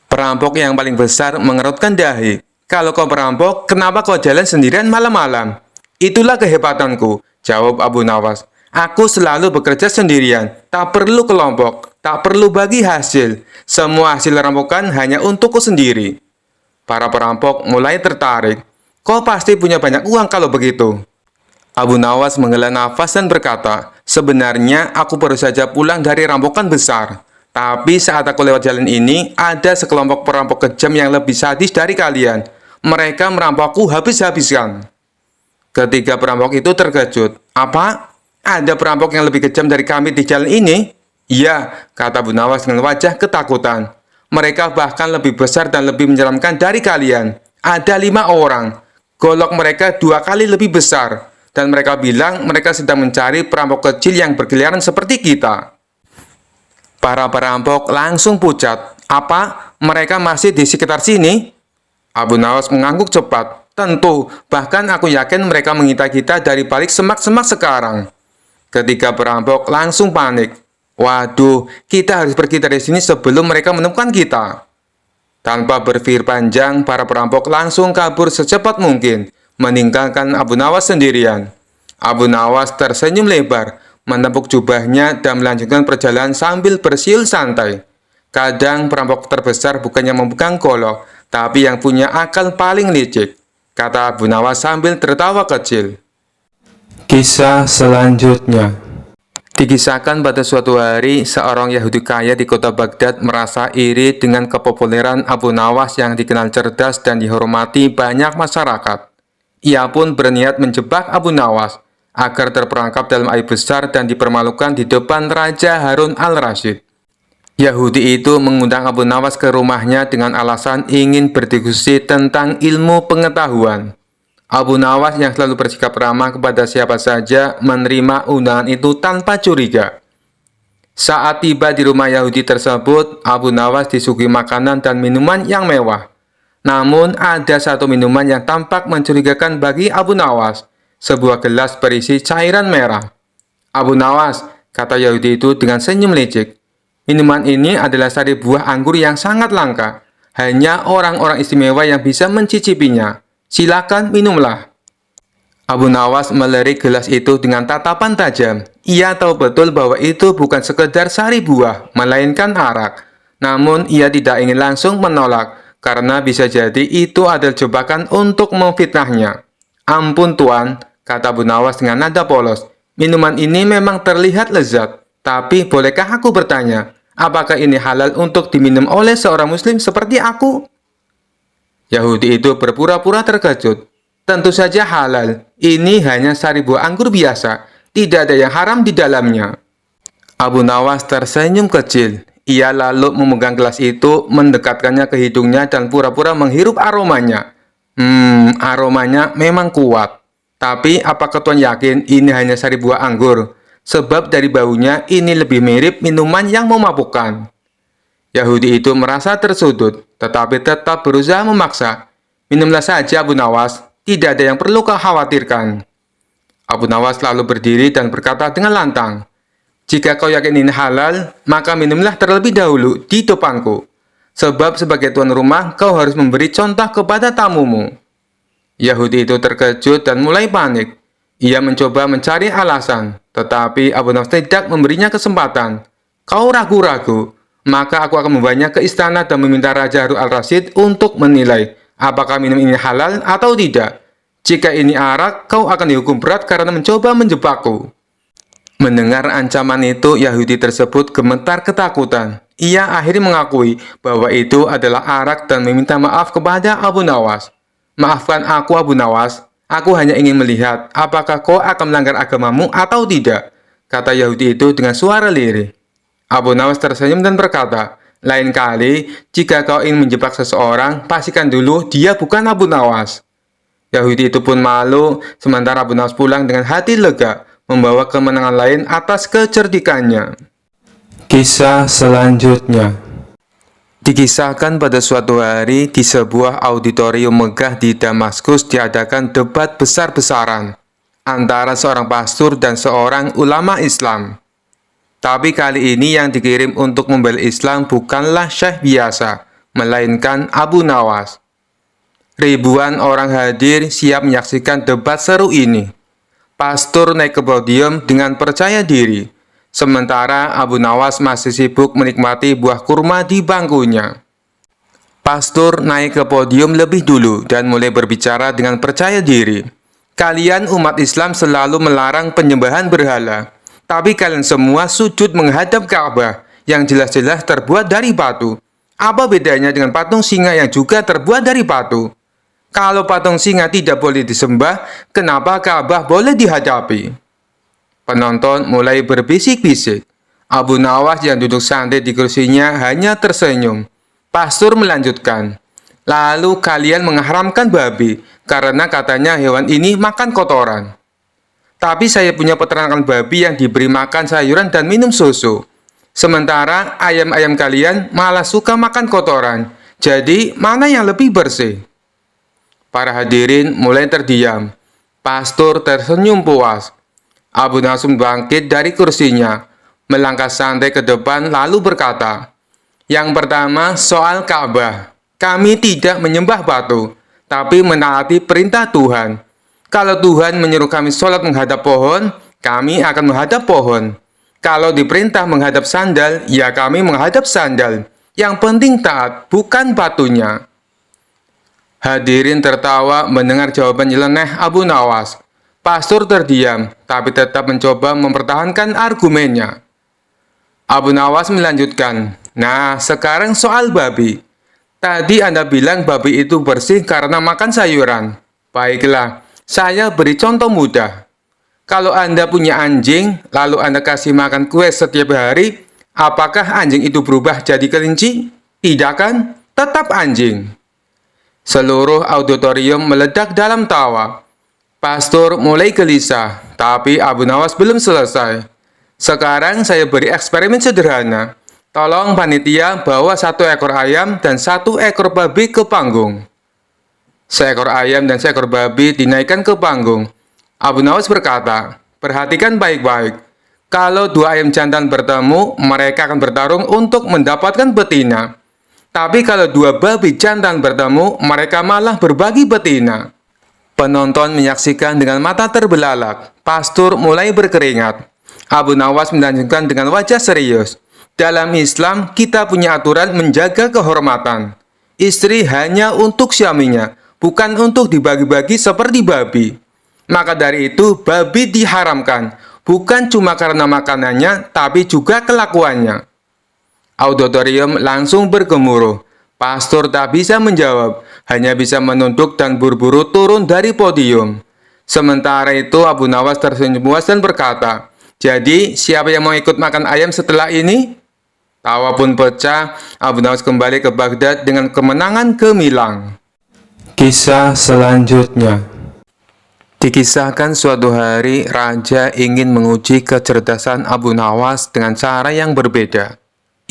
Perampok yang paling besar mengerutkan dahi. "Kalau kau perampok, kenapa kau jalan sendirian malam-malam?" "Itulah kehebatanku," jawab Abu Nawas. "Aku selalu bekerja sendirian, tak perlu kelompok, tak perlu bagi hasil. Semua hasil rampokan hanya untukku sendiri." Para perampok mulai tertarik. "Kau pasti punya banyak uang kalau begitu." Abu Nawas menghela nafas dan berkata, "Sebenarnya aku baru saja pulang dari rampokan besar. Tapi saat aku lewat jalan ini, ada sekelompok perampok kejam yang lebih sadis dari kalian. Mereka merampokku habis-habisan." Ketiga perampok itu terkejut. "Apa? Ada perampok yang lebih kejam dari kami di jalan ini?" "Iya," kata Abu Nawas dengan wajah ketakutan. "Mereka bahkan lebih besar dan lebih menyeramkan dari kalian. Ada 5 orang. Golok mereka 2 kali lebih besar. Dan mereka bilang mereka sedang mencari perampok kecil yang berkeliaran seperti kita." Para perampok langsung pucat. "Apa? Mereka masih di sekitar sini?" Abu Nawas mengangguk cepat. "Tentu, bahkan aku yakin mereka mengintai kita dari balik semak-semak sekarang." Ketiga perampok langsung panik. "Waduh, kita harus pergi dari sini sebelum mereka menemukan kita." Tanpa berpikir panjang, para perampok langsung kabur secepat mungkin, meninggalkan Abu Nawas sendirian. Abu Nawas tersenyum lebar, menepuk jubahnya dan melanjutkan perjalanan sambil bersiul santai. Kadang perampok terbesar bukannya memegang golok, tapi yang punya akal paling licik, kata Abu Nawas sambil tertawa kecil. Kisah selanjutnya. Dikisahkan pada suatu hari, seorang Yahudi kaya di kota Baghdad merasa iri dengan kepopuleran Abu Nawas yang dikenal cerdas dan dihormati banyak masyarakat. Ia pun berniat menjebak Abu Nawas agar terperangkap dalam aib besar dan dipermalukan di depan Raja Harun al-Rasyid. Yahudi itu mengundang Abu Nawas ke rumahnya dengan alasan ingin berdiskusi tentang ilmu pengetahuan. Abu Nawas yang selalu bersikap ramah kepada siapa saja menerima undangan itu tanpa curiga. Saat tiba di rumah Yahudi tersebut, Abu Nawas disuguhi makanan dan minuman yang mewah. Namun ada satu minuman yang tampak mencurigakan bagi Abu Nawas, sebuah gelas berisi cairan merah. "Abu Nawas," kata Yahudi itu dengan senyum licik, "minuman ini adalah sari buah anggur yang sangat langka. Hanya orang-orang istimewa yang bisa mencicipinya. Silakan minumlah." Abu Nawas melirik gelas itu dengan tatapan tajam. Ia tahu betul bahwa itu bukan sekedar sari buah, melainkan arak. Namun ia tidak ingin langsung menolak, karena bisa jadi itu adalah jebakan untuk memfitnahnya. "Ampun Tuan," kata Abu Nawas dengan nada polos, "minuman ini memang terlihat lezat. Tapi bolehkah aku bertanya, apakah ini halal untuk diminum oleh seorang muslim seperti aku?" Yahudi itu berpura-pura terkejut. Tentu saja halal. Ini hanya sari buah anggur biasa. Tidak ada yang haram di dalamnya. Abu Nawas tersenyum kecil. Ia lalu memegang gelas itu, mendekatkannya ke hidungnya dan pura-pura menghirup aromanya. Aromanya memang kuat. Tapi apakah Tuan yakin ini hanya sari buah anggur? Sebab dari baunya ini lebih mirip minuman yang memabukkan. Yahudi itu merasa tersudut, tetapi tetap berusaha memaksa. Minumlah saja Abu Nawas, tidak ada yang perlu kau khawatirkan. Abu Nawas lalu berdiri dan berkata dengan lantang, "Jika kau yakin ini halal, maka minumlah terlebih dahulu di depanku. Sebab sebagai tuan rumah, kau harus memberi contoh kepada tamumu." Yahudi itu terkejut dan mulai panik. Ia mencoba mencari alasan, tetapi Abu Nawas tidak memberinya kesempatan. "Kau ragu-ragu, maka aku akan membawanya ke istana dan meminta Raja Harun al-Rasyid untuk menilai apakah minum ini halal atau tidak. Jika ini arak, kau akan dihukum berat karena mencoba menjebakku." Mendengar ancaman itu, Yahudi tersebut gemetar ketakutan. Ia akhirnya mengakui bahwa itu adalah arak dan meminta maaf kepada Abu Nawas. "Maafkan aku Abu Nawas, aku hanya ingin melihat apakah kau akan melanggar agamamu atau tidak," kata Yahudi itu dengan suara lirih. Abu Nawas tersenyum dan berkata, "Lain kali, jika kau ingin menjebak seseorang, pastikan dulu dia bukan Abu Nawas." Yahudi itu pun malu, sementara Abu Nawas pulang dengan hati lega, membawa kemenangan lain atas kecerdikannya. Kisah selanjutnya dikisahkan pada suatu hari di sebuah auditorium megah di Damaskus diadakan debat besar-besaran antara seorang pastor dan seorang ulama Islam. Tapi kali ini yang dikirim untuk membela Islam bukanlah syekh biasa, melainkan Abu Nawas. Ribuan orang hadir siap menyaksikan debat seru ini. Pastor naik ke podium dengan percaya diri, sementara Abu Nawas masih sibuk menikmati buah kurma di bangkunya. Pastor naik ke podium lebih dulu dan mulai berbicara dengan percaya diri. "Kalian umat Islam selalu melarang penyembahan berhala, tapi kalian semua sujud menghadap Ka'bah yang jelas-jelas terbuat dari batu. Apa bedanya dengan patung singa yang juga terbuat dari batu? Kalau patung singa tidak boleh disembah, kenapa Ka'bah boleh dihadapi?" Penonton mulai berbisik-bisik. Abu Nawas yang duduk santai di kursinya hanya tersenyum. Pastor melanjutkan, "Lalu kalian mengharamkan babi, karena katanya hewan ini makan kotoran. Tapi saya punya peternakan babi yang diberi makan sayuran dan minum susu. Sementara ayam-ayam kalian malah suka makan kotoran. Jadi mana yang lebih bersih?" Para hadirin mulai terdiam. Pastor tersenyum puas. Abu Nawas bangkit dari kursinya, melangkah santai ke depan lalu berkata, "Yang pertama soal Ka'bah. Kami tidak menyembah batu, tapi menaati perintah Tuhan. Kalau Tuhan menyuruh kami sholat menghadap pohon, kami akan menghadap pohon. Kalau diperintah menghadap sandal, ya kami menghadap sandal. Yang penting taat, bukan batunya." Hadirin tertawa mendengar jawaban nyeleneh Abu Nawas. Pastor terdiam, tapi tetap mencoba mempertahankan argumennya. Abu Nawas melanjutkan, "Nah, sekarang soal babi. Tadi Anda bilang babi itu bersih karena makan sayuran. Baiklah, saya beri contoh mudah. Kalau Anda punya anjing, lalu Anda kasih makan kue setiap hari, apakah anjing itu berubah jadi kelinci? Tidak kan? Tetap anjing." Seluruh auditorium meledak dalam tawa. Pastor mulai gelisah, tapi Abu Nawas belum selesai. "Sekarang saya beri eksperimen sederhana. Tolong panitia bawa 1 ekor ayam dan 1 ekor babi ke panggung." Seekor ayam dan seekor babi dinaikkan ke panggung. Abu Nawas berkata, "Perhatikan baik-baik. Kalau 2 ayam jantan bertemu, mereka akan bertarung untuk mendapatkan betina. Tapi kalau 2 babi jantan bertemu, mereka malah berbagi betina." Penonton menyaksikan dengan mata terbelalak. Pastor mulai berkeringat. Abu Nawas melanjutkan dengan wajah serius. "Dalam Islam, kita punya aturan menjaga kehormatan. Istri hanya untuk suaminya, bukan untuk dibagi-bagi seperti babi. Maka dari itu, babi diharamkan, bukan cuma karena makanannya, tapi juga kelakuannya." Auditorium langsung bergemuruh. Pastor tak bisa menjawab. hanya bisa menunduk dan buru-buru turun dari podium. Sementara itu Abu Nawas tersenyum puas dan berkata, "Jadi siapa yang mau ikut makan ayam setelah ini?" Tawa pun pecah, Abu Nawas kembali ke Baghdad dengan kemenangan gemilang. Kisah selanjutnya. Dikisahkan suatu hari, raja ingin menguji kecerdasan Abu Nawas dengan cara yang berbeda.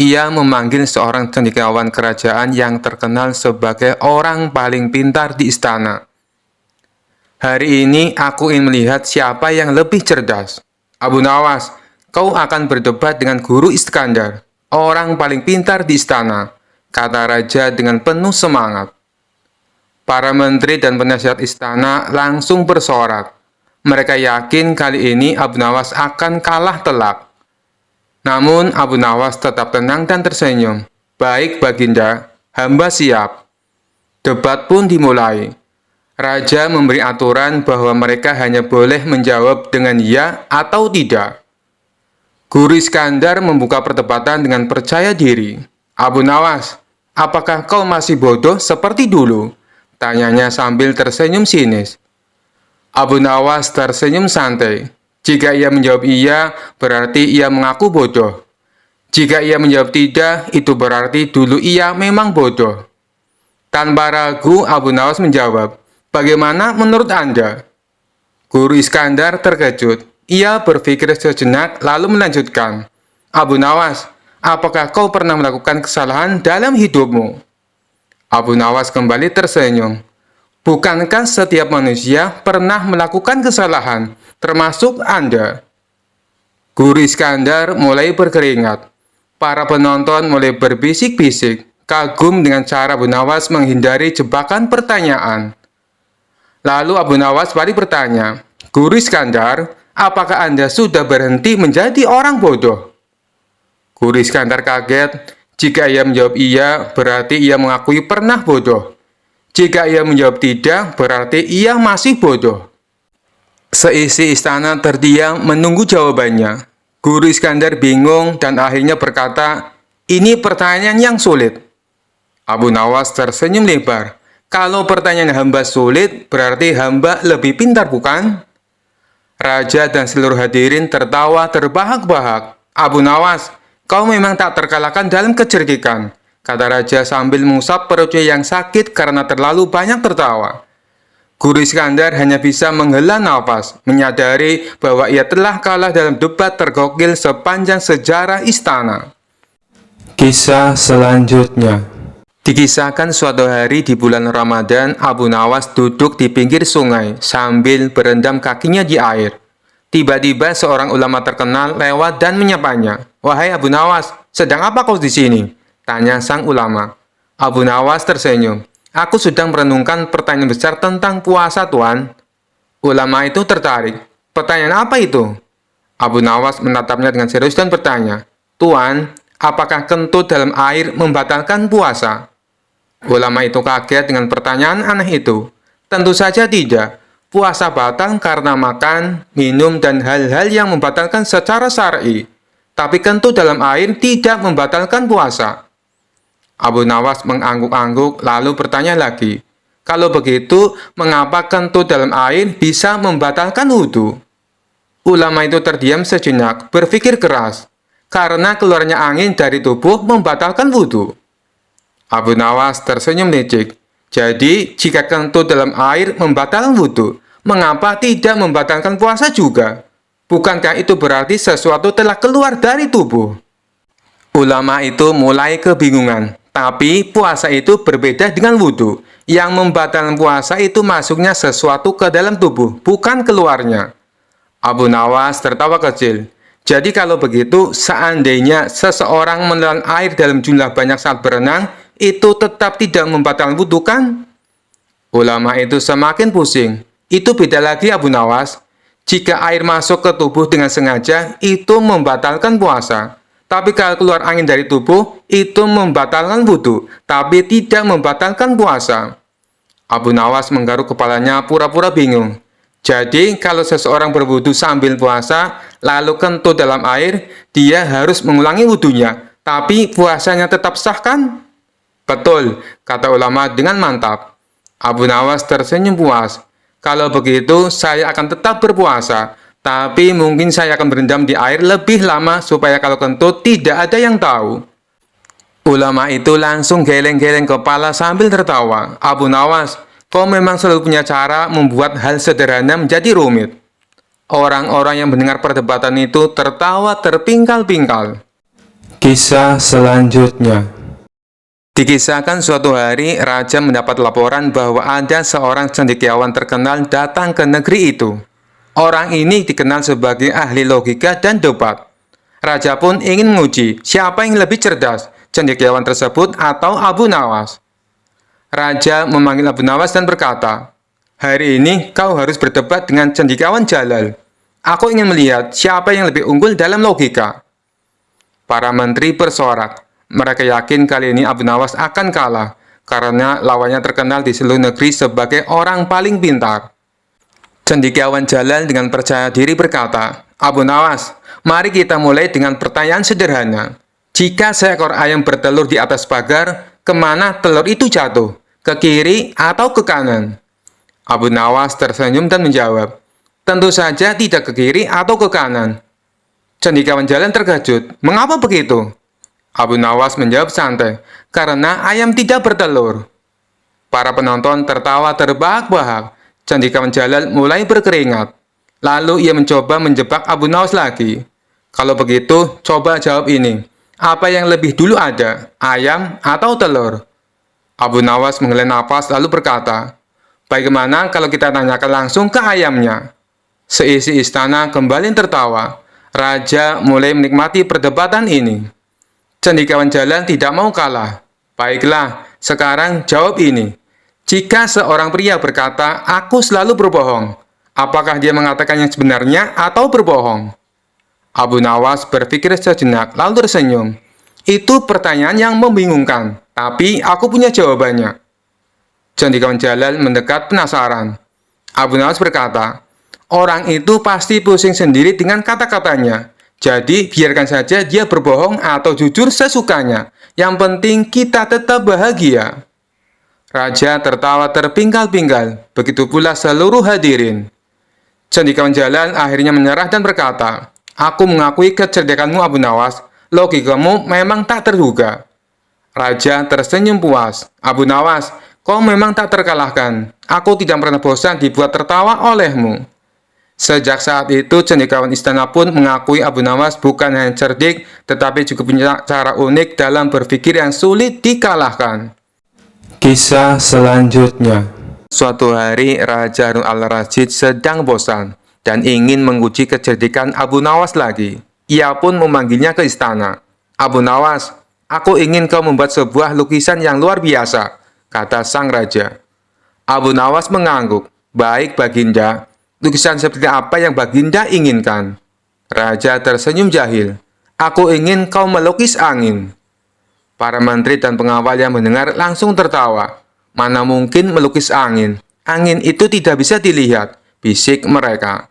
Ia memanggil seorang cendekiawan kerajaan yang terkenal sebagai orang paling pintar di istana. "Hari ini aku ingin melihat siapa yang lebih cerdas. Abu Nawas, kau akan berdebat dengan Guru Iskandar, orang paling pintar di istana," kata raja dengan penuh semangat. Para menteri dan penasihat istana langsung bersorak. Mereka yakin kali ini Abu Nawas akan kalah telak. Namun Abu Nawas tetap tenang dan tersenyum. "Baik, Baginda, hamba siap." Debat pun dimulai. Raja memberi aturan bahwa mereka hanya boleh menjawab dengan ya atau tidak. Guru Iskandar membuka perdebatan dengan percaya diri. "Abu Nawas, apakah kau masih bodoh seperti dulu?" tanyanya sambil tersenyum sinis. Abu Nawas tersenyum santai. Jika ia menjawab iya, berarti ia mengaku bodoh. Jika ia menjawab tidak, itu berarti dulu ia memang bodoh. Tanpa ragu, Abu Nawas menjawab, "Bagaimana menurut Anda?" Guru Iskandar terkejut. Ia berpikir sejenak lalu melanjutkan, "Abu Nawas, apakah kau pernah melakukan kesalahan dalam hidupmu?" Abu Nawas kembali tersenyum. "Bukankah setiap manusia pernah melakukan kesalahan, termasuk Anda?" Guru Iskandar mulai berkeringat. Para penonton mulai berbisik-bisik, kagum dengan cara Abu Nawas menghindari jebakan pertanyaan. Lalu Abu Nawas balik bertanya, "Guru Iskandar, apakah Anda sudah berhenti menjadi orang bodoh?" Guru Iskandar kaget. Jika ia menjawab iya, berarti ia mengakui pernah bodoh. Jika ia menjawab tidak, berarti ia masih bodoh. Seisi istana terdiam menunggu jawabannya. Guru Iskandar bingung dan akhirnya berkata, "Ini pertanyaan yang sulit." Abu Nawas tersenyum lebar. "Kalau pertanyaan hamba sulit, berarti hamba lebih pintar, bukan?" Raja dan seluruh hadirin tertawa terbahak-bahak. "Abu Nawas, kau memang tak terkalahkan dalam kecerdikan," kata raja sambil mengusap perutnya yang sakit karena terlalu banyak tertawa. Guru Iskandar hanya bisa menghela nafas, menyadari bahwa ia telah kalah dalam debat tergokil sepanjang sejarah istana. Kisah selanjutnya. Dikisahkan suatu hari di bulan Ramadan, Abu Nawas duduk di pinggir sungai sambil berendam kakinya di air. Tiba-tiba seorang ulama terkenal lewat dan menyapanya. "Wahai Abu Nawas, sedang apa kau di sini?" tanya sang ulama. Abu Nawas tersenyum. "Aku sedang merenungkan pertanyaan besar tentang puasa, Tuan." Ulama itu tertarik. "Pertanyaan apa itu?" Abu Nawas menatapnya dengan serius dan bertanya, "Tuan, apakah kentut dalam air membatalkan puasa?" Ulama itu kaget dengan pertanyaan aneh itu. "Tentu saja tidak. Puasa batal karena makan, minum, dan hal-hal yang membatalkan secara syar'i. Tapi kentut dalam air tidak membatalkan puasa." Abu Nawas mengangguk-angguk lalu bertanya lagi, "Kalau begitu, mengapa kentut dalam air bisa membatalkan wudhu?" Ulama itu terdiam sejenak, berpikir keras, "Karena keluarnya angin dari tubuh membatalkan wudhu." Abu Nawas tersenyum licik. "Jadi, jika kentut dalam air membatalkan wudhu, mengapa tidak membatalkan puasa juga? Bukankah itu berarti sesuatu telah keluar dari tubuh?" Ulama itu mulai kebingungan. Tapi puasa itu berbeda dengan wudhu. Yang membatalkan puasa itu masuknya sesuatu ke dalam tubuh, bukan keluarnya. Abu Nawas tertawa kecil. "Jadi kalau begitu, seandainya seseorang menelan air dalam jumlah banyak saat berenang, itu tetap tidak membatalkan wudhu, kan?" Ulama itu semakin pusing. "Itu beda lagi, Abu Nawas. Jika air masuk ke tubuh dengan sengaja, itu membatalkan puasa. Tapi kalau keluar angin dari tubuh, itu membatalkan wudhu, tapi tidak membatalkan puasa." Abu Nawas menggaruk kepalanya pura-pura bingung. "Jadi, kalau seseorang berwudhu sambil puasa, lalu kentut dalam air, dia harus mengulangi wudhunya, tapi puasanya tetap sah, kan?" "Betul," kata ulama dengan mantap. Abu Nawas tersenyum puas. Kalau begitu, saya akan tetap berpuasa. Tapi mungkin saya akan berendam di air lebih lama supaya kalau kentut tidak ada yang tahu. Ulama itu langsung geleng-geleng kepala sambil tertawa. Abu Nawas, kau memang selalu punya cara membuat hal sederhana menjadi rumit. Orang-orang yang mendengar perdebatan itu tertawa terpingkal-pingkal. Kisah selanjutnya. Dikisahkan suatu hari, raja mendapat laporan bahwa ada seorang cendekiawan terkenal datang ke negeri itu. Orang ini dikenal sebagai ahli logika dan debat. Raja pun ingin menguji siapa yang lebih cerdas, cendekiawan tersebut atau Abu Nawas. Raja memanggil Abu Nawas dan berkata, "Hari ini kau harus berdebat dengan cendekiawan Jalal. Aku ingin melihat siapa yang lebih unggul dalam logika." Para menteri bersorak. Mereka yakin kali ini Abu Nawas akan kalah, karena lawannya terkenal di seluruh negeri sebagai orang paling pintar. Cendekiawan Jalal dengan percaya diri berkata, "Abu Nawas, mari kita mulai dengan pertanyaan sederhana. Jika seekor ayam bertelur di atas pagar, kemana telur itu jatuh? Ke kiri atau ke kanan?" Abu Nawas tersenyum dan menjawab, "Tentu saja tidak ke kiri atau ke kanan." Cendekiawan Jalal terkejut, "Mengapa begitu?" Abu Nawas menjawab santai, "Karena ayam tidak bertelur." Para penonton tertawa terbahak-bahak. Cendekiawan Jalal mulai berkeringat. Lalu ia mencoba menjebak Abu Nawas lagi. "Kalau begitu, coba jawab ini. Apa yang lebih dulu ada, ayam atau telur?" Abu Nawas menghela nafas lalu berkata, "Bagaimana kalau kita tanyakan langsung ke ayamnya?" Seisi istana kembali tertawa. Raja mulai menikmati perdebatan ini. Cendekiawan Jalal tidak mau kalah. "Baiklah, sekarang jawab ini. Jika seorang pria berkata, 'Aku selalu berbohong,' apakah dia mengatakan yang sebenarnya atau berbohong?" Abu Nawas berpikir sejenak, lalu tersenyum. "Itu pertanyaan yang membingungkan, tapi aku punya jawabannya." Cendekiawan Jalal mendekat penasaran. Abu Nawas berkata, "Orang itu pasti pusing sendiri dengan kata-katanya. Jadi, biarkan saja dia berbohong atau jujur sesukanya. Yang penting kita tetap bahagia." Raja tertawa terpingkal-pingkal, begitu pula seluruh hadirin. Cendekiawan Jalal akhirnya menyerah dan berkata, "Aku mengakui kecerdasanmu Abu Nawas, logikamu memang tak terduga." Raja tersenyum puas. "Abu Nawas, kau memang tak terkalahkan. Aku tidak pernah bosan dibuat tertawa olehmu." Sejak saat itu, cendekiawan istana pun mengakui Abu Nawas bukan hanya cerdik, tetapi juga punya cara unik dalam berpikir yang sulit dikalahkan. Kisah selanjutnya. Suatu hari, Raja Harun al-Rasyid sedang bosan dan ingin menguji kecerdikan Abu Nawas lagi. Ia pun memanggilnya ke istana. "Abu Nawas, aku ingin kau membuat sebuah lukisan yang luar biasa," kata sang raja. Abu Nawas mengangguk. "Baik, Baginda. Lukisan seperti apa yang Baginda inginkan?" Raja tersenyum jahil. "Aku ingin kau melukis angin." Para menteri dan pengawal yang mendengar langsung tertawa. "Mana mungkin melukis angin? Angin itu tidak bisa dilihat," bisik mereka.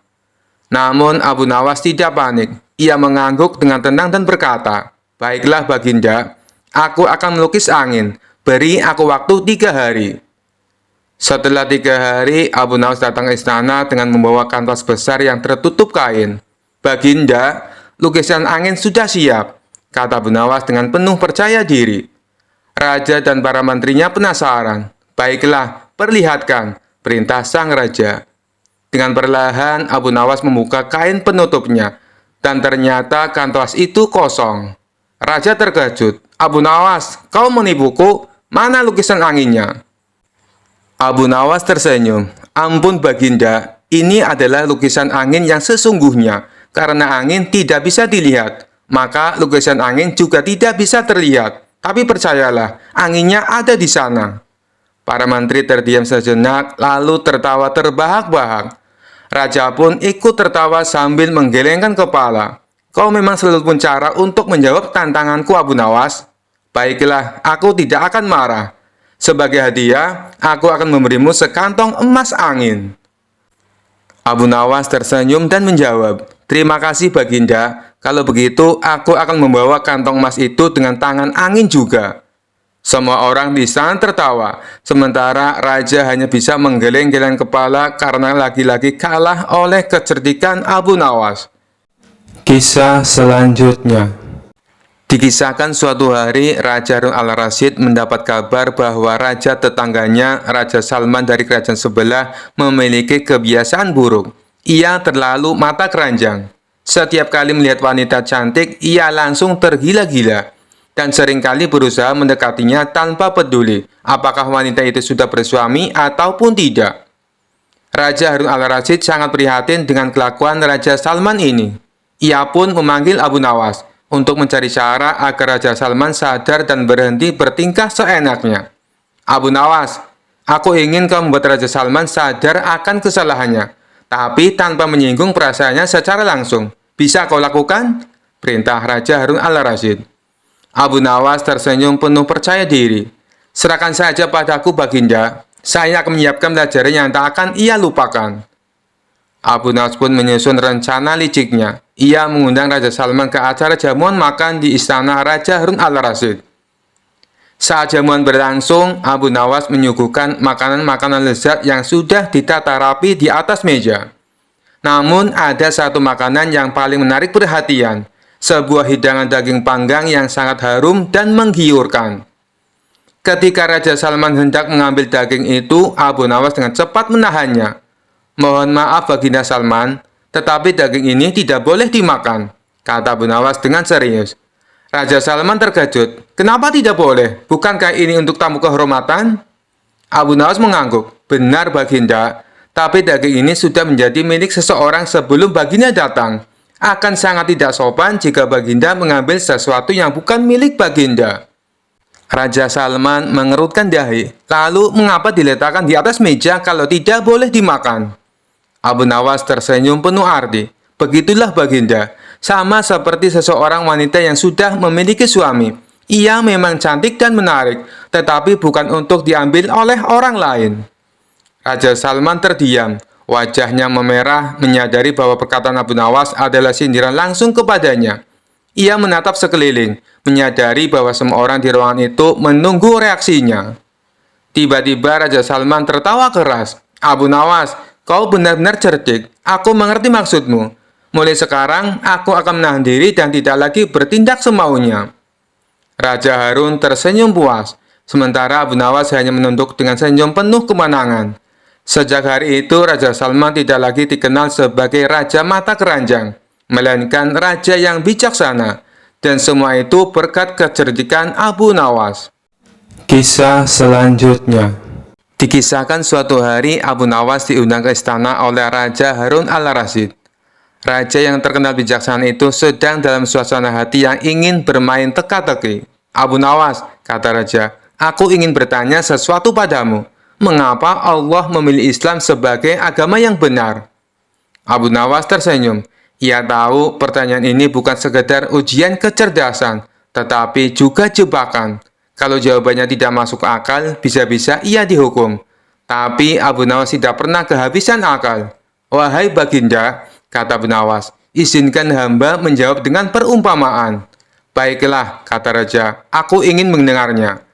Namun Abu Nawas tidak panik. Ia mengangguk dengan tenang dan berkata, "Baiklah Baginda, aku akan melukis angin. Beri aku waktu 3 hari." Setelah 3 hari, Abu Nawas datang ke istana dengan membawa kanvas besar yang tertutup kain. "Baginda, lukisan angin sudah siap," kata Abu Nawas dengan penuh percaya diri. Raja dan para menterinya penasaran. "Baiklah, perlihatkan," perintah sang raja. Dengan perlahan, Abu Nawas membuka kain penutupnya, dan ternyata kanvas itu kosong. Raja terkejut. "Abu Nawas, kau menipuku? Mana lukisan anginnya?" Abu Nawas tersenyum. "Ampun Baginda, ini adalah lukisan angin yang sesungguhnya. Karena angin tidak bisa dilihat, maka lukisan angin juga tidak bisa terlihat. Tapi percayalah, anginnya ada di sana." Para menteri terdiam sejenak, lalu tertawa terbahak-bahak. Raja pun ikut tertawa sambil menggelengkan kepala. "Kau memang selalu punya cara untuk menjawab tantanganku, Abu Nawas. Baiklah, aku tidak akan marah. Sebagai hadiah, aku akan memberimu sekantong emas angin." Abu Nawas tersenyum dan menjawab, "Terima kasih Baginda. Kalau begitu, aku akan membawa kantong emas itu dengan tangan angin juga." Semua orang di sana tertawa, sementara raja hanya bisa menggeleng-geleng kepala karena lagi-lagi kalah oleh kecerdikan Abu Nawas. Kisah selanjutnya. Dikisahkan suatu hari, Raja Harun al-Rasyid mendapat kabar bahwa raja tetangganya, Raja Salman dari kerajaan sebelah, memiliki kebiasaan buruk. Ia terlalu mata keranjang. Setiap kali melihat wanita cantik, ia langsung tergila-gila. Dan seringkali berusaha mendekatinya tanpa peduli apakah wanita itu sudah bersuami ataupun tidak. Raja Harun al-Rasyid sangat prihatin dengan kelakuan Raja Salman ini. Ia pun memanggil Abu Nawas untuk mencari cara agar Raja Salman sadar dan berhenti bertingkah seenaknya. Abu Nawas, aku ingin kau membuat Raja Salman sadar akan kesalahannya, tapi tanpa menyinggung perasaannya secara langsung. Bisa kau lakukan? Perintah Raja Harun al-Rasyid. Abu Nawas tersenyum penuh percaya diri. Serahkan saja padaku, Baginda. Saya akan menyiapkan pelajaran yang tak akan ia lupakan. Abu Nawas pun menyusun rencana liciknya. Ia mengundang Raja Salman ke acara jamuan makan di istana Raja Harun al-Rasyid. Saat jamuan berlangsung, Abu Nawas menyuguhkan makanan-makanan lezat yang sudah ditata rapi di atas meja. Namun, ada satu makanan yang paling menarik perhatian. Sebuah hidangan daging panggang yang sangat harum dan menggiurkan. Ketika Raja Salman hendak mengambil daging itu, Abu Nawas dengan cepat menahannya. Mohon maaf, Baginda Salman, tetapi daging ini tidak boleh dimakan, kata Abu Nawas dengan serius. Raja Salman terkejut. Kenapa tidak boleh? Bukankah ini untuk tamu kehormatan? Abu Nawas mengangguk. Benar, Baginda, tapi daging ini sudah menjadi milik seseorang sebelum Baginda datang. Akan sangat tidak sopan jika Baginda mengambil sesuatu yang bukan milik Baginda. Raja Salman mengerutkan dahi. Lalu, mengapa diletakkan di atas meja kalau tidak boleh dimakan? Abu Nawas tersenyum penuh arti. Begitulah Baginda, sama seperti seseorang wanita yang sudah memiliki suami. Ia memang cantik dan menarik, tetapi bukan untuk diambil oleh orang lain. Raja Salman terdiam. Wajahnya memerah, menyadari bahwa perkataan Abu Nawas adalah sindiran langsung kepadanya. Ia menatap sekeliling, menyadari bahwa semua orang di ruangan itu menunggu reaksinya. Tiba-tiba Raja Salman tertawa keras. Abu Nawas, kau benar-benar cerdik. Aku mengerti maksudmu. Mulai sekarang, aku akan menahan diri dan tidak lagi bertindak semaunya. Raja Harun tersenyum puas, sementara Abu Nawas hanya menunduk dengan senyum penuh kemenangan. Sejak hari itu, Raja Salman tidak lagi dikenal sebagai Raja Mata Keranjang, melainkan Raja yang bijaksana. Dan semua itu berkat kecerdikan Abu Nawas. Kisah selanjutnya. Dikisahkan suatu hari Abu Nawas diundang ke istana oleh Raja Harun al-Rasyid. Raja yang terkenal bijaksana itu sedang dalam suasana hati yang ingin bermain teka-teki. Abu Nawas, kata Raja, aku ingin bertanya sesuatu padamu. Mengapa Allah memilih Islam sebagai agama yang benar? Abu Nawas tersenyum. Ia tahu pertanyaan ini bukan sekedar ujian kecerdasan, tetapi juga jebakan. Kalau jawabannya tidak masuk akal, bisa-bisa ia dihukum. Tapi Abu Nawas tidak pernah kehabisan akal. Wahai Baginda, kata Abu Nawas, izinkan hamba menjawab dengan perumpamaan. Baiklah, kata Raja, aku ingin mendengarnya.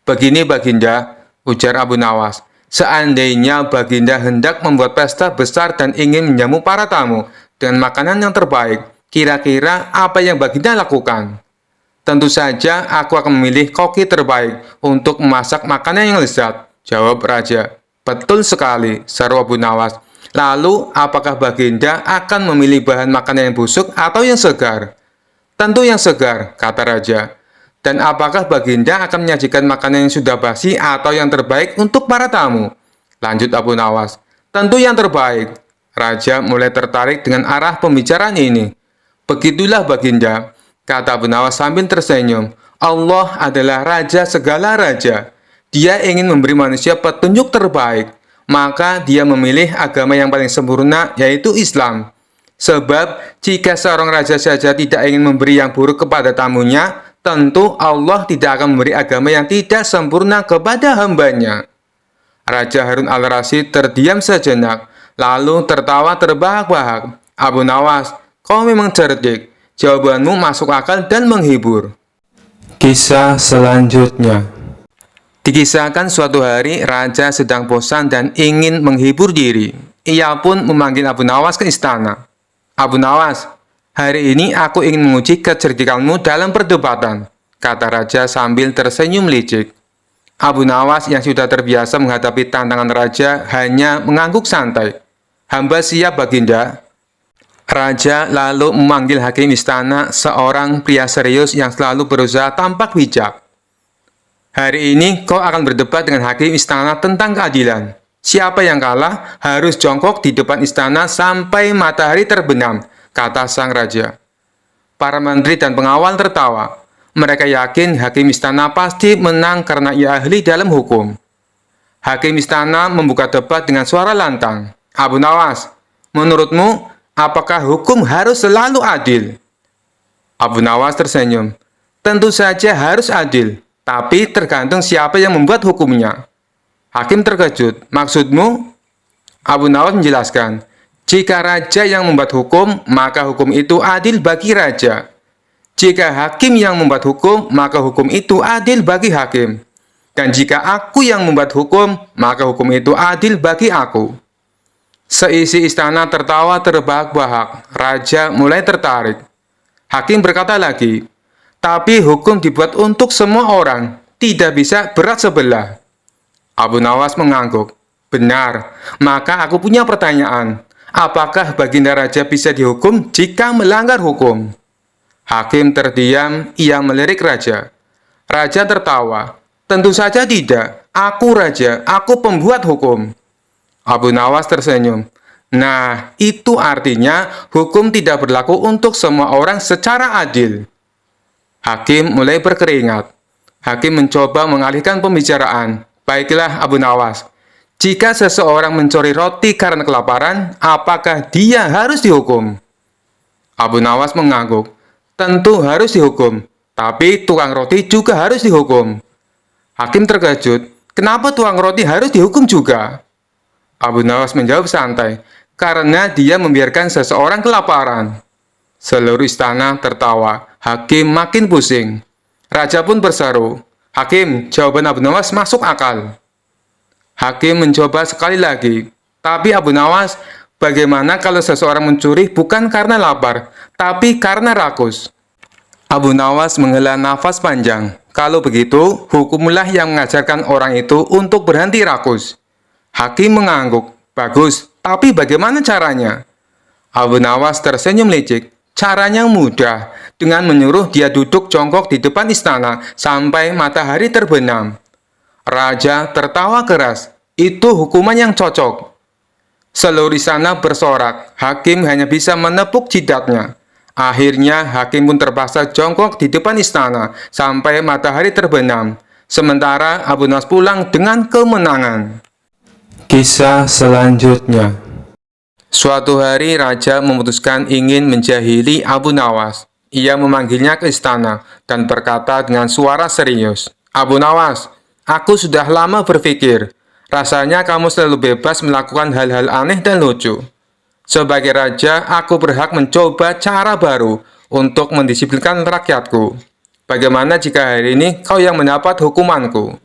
Begini Baginda, ujar Abu Nawas, seandainya Baginda hendak membuat pesta besar dan ingin menjamu para tamu dengan makanan yang terbaik, kira-kira apa yang Baginda lakukan? Tentu saja aku akan memilih koki terbaik untuk memasak makanan yang lezat, jawab Raja. Betul sekali, seru Abu Nawas. Lalu, apakah Baginda akan memilih bahan makanan yang busuk atau yang segar? Tentu yang segar, kata Raja. Dan apakah Baginda akan menyajikan makanan yang sudah basi atau yang terbaik untuk para tamu? Lanjut Abu Nawas. Tentu yang terbaik. Raja mulai tertarik dengan arah pembicaraan ini. Begitulah Baginda, kata Abu Nawas sambil tersenyum. Allah adalah Raja segala raja. Dia ingin memberi manusia petunjuk terbaik. Maka dia memilih agama yang paling sempurna, yaitu Islam. Sebab jika seorang raja saja tidak ingin memberi yang buruk kepada tamunya, tentu Allah tidak akan memberi agama yang tidak sempurna kepada hambanya. Raja Harun al-Rasyid terdiam sejenak, lalu tertawa terbahak-bahak. Abu Nawas, kau memang cerdik. Jawabanmu masuk akal dan menghibur. Kisah selanjutnya. Dikisahkan suatu hari, raja sedang bosan dan ingin menghibur diri. Ia pun memanggil Abu Nawas ke istana. Abu Nawas, hari ini aku ingin menguji kecerdikanmu dalam perdebatan, kata raja sambil tersenyum licik. Abu Nawas yang sudah terbiasa menghadapi tantangan raja hanya mengangguk santai. Hamba siap, Baginda. Raja lalu memanggil hakim istana, seorang pria serius yang selalu berusaha tampak bijak. Hari ini kau akan berdebat dengan hakim istana tentang keadilan. Siapa yang kalah harus jongkok di depan istana sampai matahari terbenam, kata sang raja. Para menteri dan pengawal tertawa. Mereka yakin hakim istana pasti menang karena ia ahli dalam hukum. Hakim istana membuka debat dengan suara lantang. Abu Nawas, menurutmu, apakah hukum harus selalu adil? Abu Nawas tersenyum. Tentu saja harus adil. Tapi tergantung siapa yang membuat hukumnya. Hakim terkejut. Maksudmu? Abu Nawas menjelaskan, jika raja yang membuat hukum, maka hukum itu adil bagi raja. Jika hakim yang membuat hukum, maka hukum itu adil bagi hakim. Dan jika aku yang membuat hukum, maka hukum itu adil bagi aku. Seisi istana tertawa terbahak-bahak. Raja mulai tertarik. Hakim berkata lagi, tapi hukum dibuat untuk semua orang, tidak bisa berat sebelah. Abu Nawas mengangguk. Benar, maka aku punya pertanyaan. Apakah Baginda Raja bisa dihukum jika melanggar hukum? Hakim terdiam, ia melirik raja. Raja tertawa. Tentu saja tidak. Aku raja, aku pembuat hukum. Abu Nawas tersenyum. Nah, itu artinya hukum tidak berlaku untuk semua orang secara adil. Hakim mulai berkeringat. Hakim mencoba mengalihkan pembicaraan. Baiklah, Abu Nawas. Jika seseorang mencuri roti karena kelaparan, apakah dia harus dihukum? Abu Nawas mengangguk. Tentu harus dihukum, tapi tukang roti juga harus dihukum. Hakim terkejut. Kenapa tukang roti harus dihukum juga? Abu Nawas menjawab santai. Karena dia membiarkan seseorang kelaparan. Seluruh istana tertawa. Hakim makin pusing. Raja pun berseru. Hakim, jawaban Abu Nawas masuk akal. Hakim mencoba sekali lagi. Tapi Abu Nawas, bagaimana kalau seseorang mencuri bukan karena lapar, tapi karena rakus? Abu Nawas menghela nafas panjang. Kalau begitu, hukumlah yang mengajarkan orang itu untuk berhenti rakus. Hakim mengangguk. Bagus, tapi bagaimana caranya? Abu Nawas tersenyum licik. Caranya mudah, dengan menyuruh dia duduk jongkok di depan istana sampai matahari terbenam. Raja tertawa keras. Itu hukuman yang cocok. Seluruh istana bersorak. Hakim hanya bisa menepuk jidatnya. Akhirnya, hakim pun terpaksa jongkok di depan istana sampai matahari terbenam. Sementara Abu Nawas pulang dengan kemenangan. Kisah selanjutnya. Suatu hari, raja memutuskan ingin menjahili Abu Nawas. Ia memanggilnya ke istana dan berkata dengan suara serius, Abu Nawas, aku sudah lama berpikir. Rasanya kamu selalu bebas melakukan hal-hal aneh dan lucu. Sebagai raja, aku berhak mencoba cara baru untuk mendisiplinkan rakyatku. Bagaimana jika hari ini kau yang mendapat hukumanku?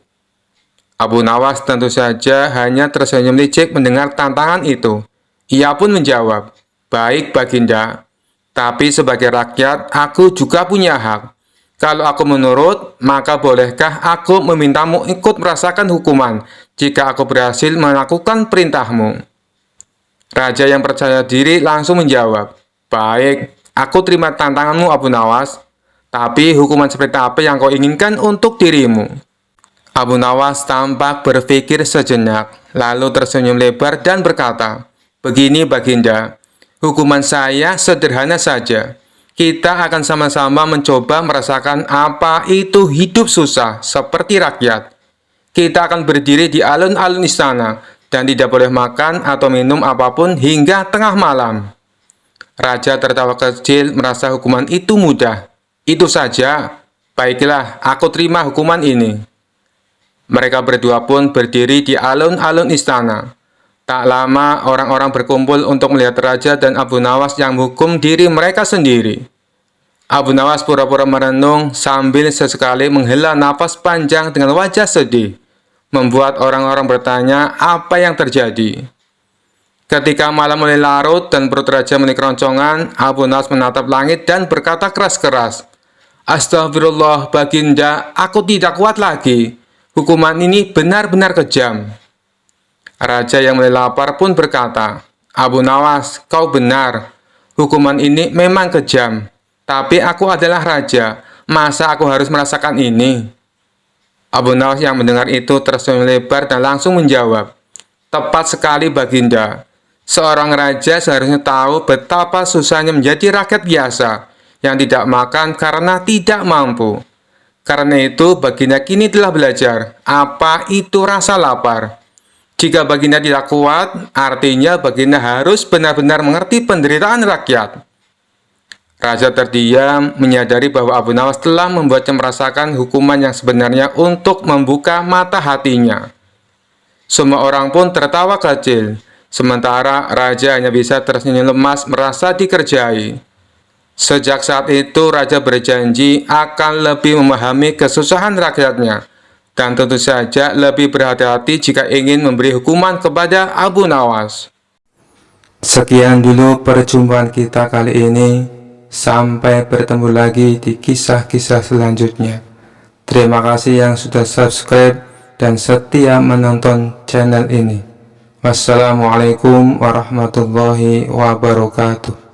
Abu Nawas tentu saja hanya tersenyum licik mendengar tantangan itu. Ia pun menjawab, baik Baginda, tapi sebagai rakyat, aku juga punya hak. Kalau aku menurut, maka bolehkah aku memintamu ikut merasakan hukuman jika aku berhasil melakukan perintahmu? Raja yang percaya diri langsung menjawab, baik, aku terima tantanganmu Abu Nawas, tapi hukuman seperti apa yang kau inginkan untuk dirimu? Abu Nawas tampak berpikir sejenak, lalu tersenyum lebar dan berkata, begini Baginda, hukuman saya sederhana saja. Kita akan sama-sama mencoba merasakan apa itu hidup susah seperti rakyat. Kita akan berdiri di alun-alun istana dan tidak boleh makan atau minum apapun hingga tengah malam. Raja tertawa kecil merasa hukuman itu mudah. Itu saja. Baiklah, aku terima hukuman ini. Mereka berdua pun berdiri di alun-alun istana. Tak lama, orang-orang berkumpul untuk melihat raja dan Abu Nawas yang menghukum diri mereka sendiri. Abu Nawas pura-pura merenung sambil sesekali menghela nafas panjang dengan wajah sedih. membuat orang-orang bertanya apa yang terjadi. Ketika malam mulai larut dan perut raja mulai keroncongan, Abu Nawas menatap langit dan berkata keras-keras, "Astagfirullah, Baginda, aku tidak kuat lagi. Hukuman ini benar-benar kejam." Raja yang mulai lapar pun berkata, "Abu Nawas, kau benar. Hukuman ini memang kejam. Tapi aku adalah raja. Masa aku harus merasakan ini?" Abu Nawas yang mendengar itu tersenyum lebar dan langsung menjawab, "Tepat sekali, Baginda. Seorang raja seharusnya tahu betapa susahnya menjadi rakyat biasa yang tidak makan karena tidak mampu. Karena itu, Baginda kini telah belajar apa itu rasa lapar. Jika Baginda tidak kuat, artinya Baginda harus benar-benar mengerti penderitaan rakyat." Raja terdiam, menyadari bahwa Abu Nawas telah membuatnya merasakan hukuman yang sebenarnya untuk membuka mata hatinya. Semua orang pun tertawa kecil, sementara raja hanya bisa tersenyum lemas merasa dikerjai. Sejak saat itu, raja berjanji akan lebih memahami kesusahan rakyatnya, dan tentu saja lebih berhati-hati jika ingin memberi hukuman kepada Abu Nawas. Sekian dulu perjumpaan kita kali ini. Sampai bertemu lagi di kisah-kisah selanjutnya. Terima kasih yang sudah subscribe dan setia menonton channel ini. Wassalamualaikum warahmatullahi wabarakatuh.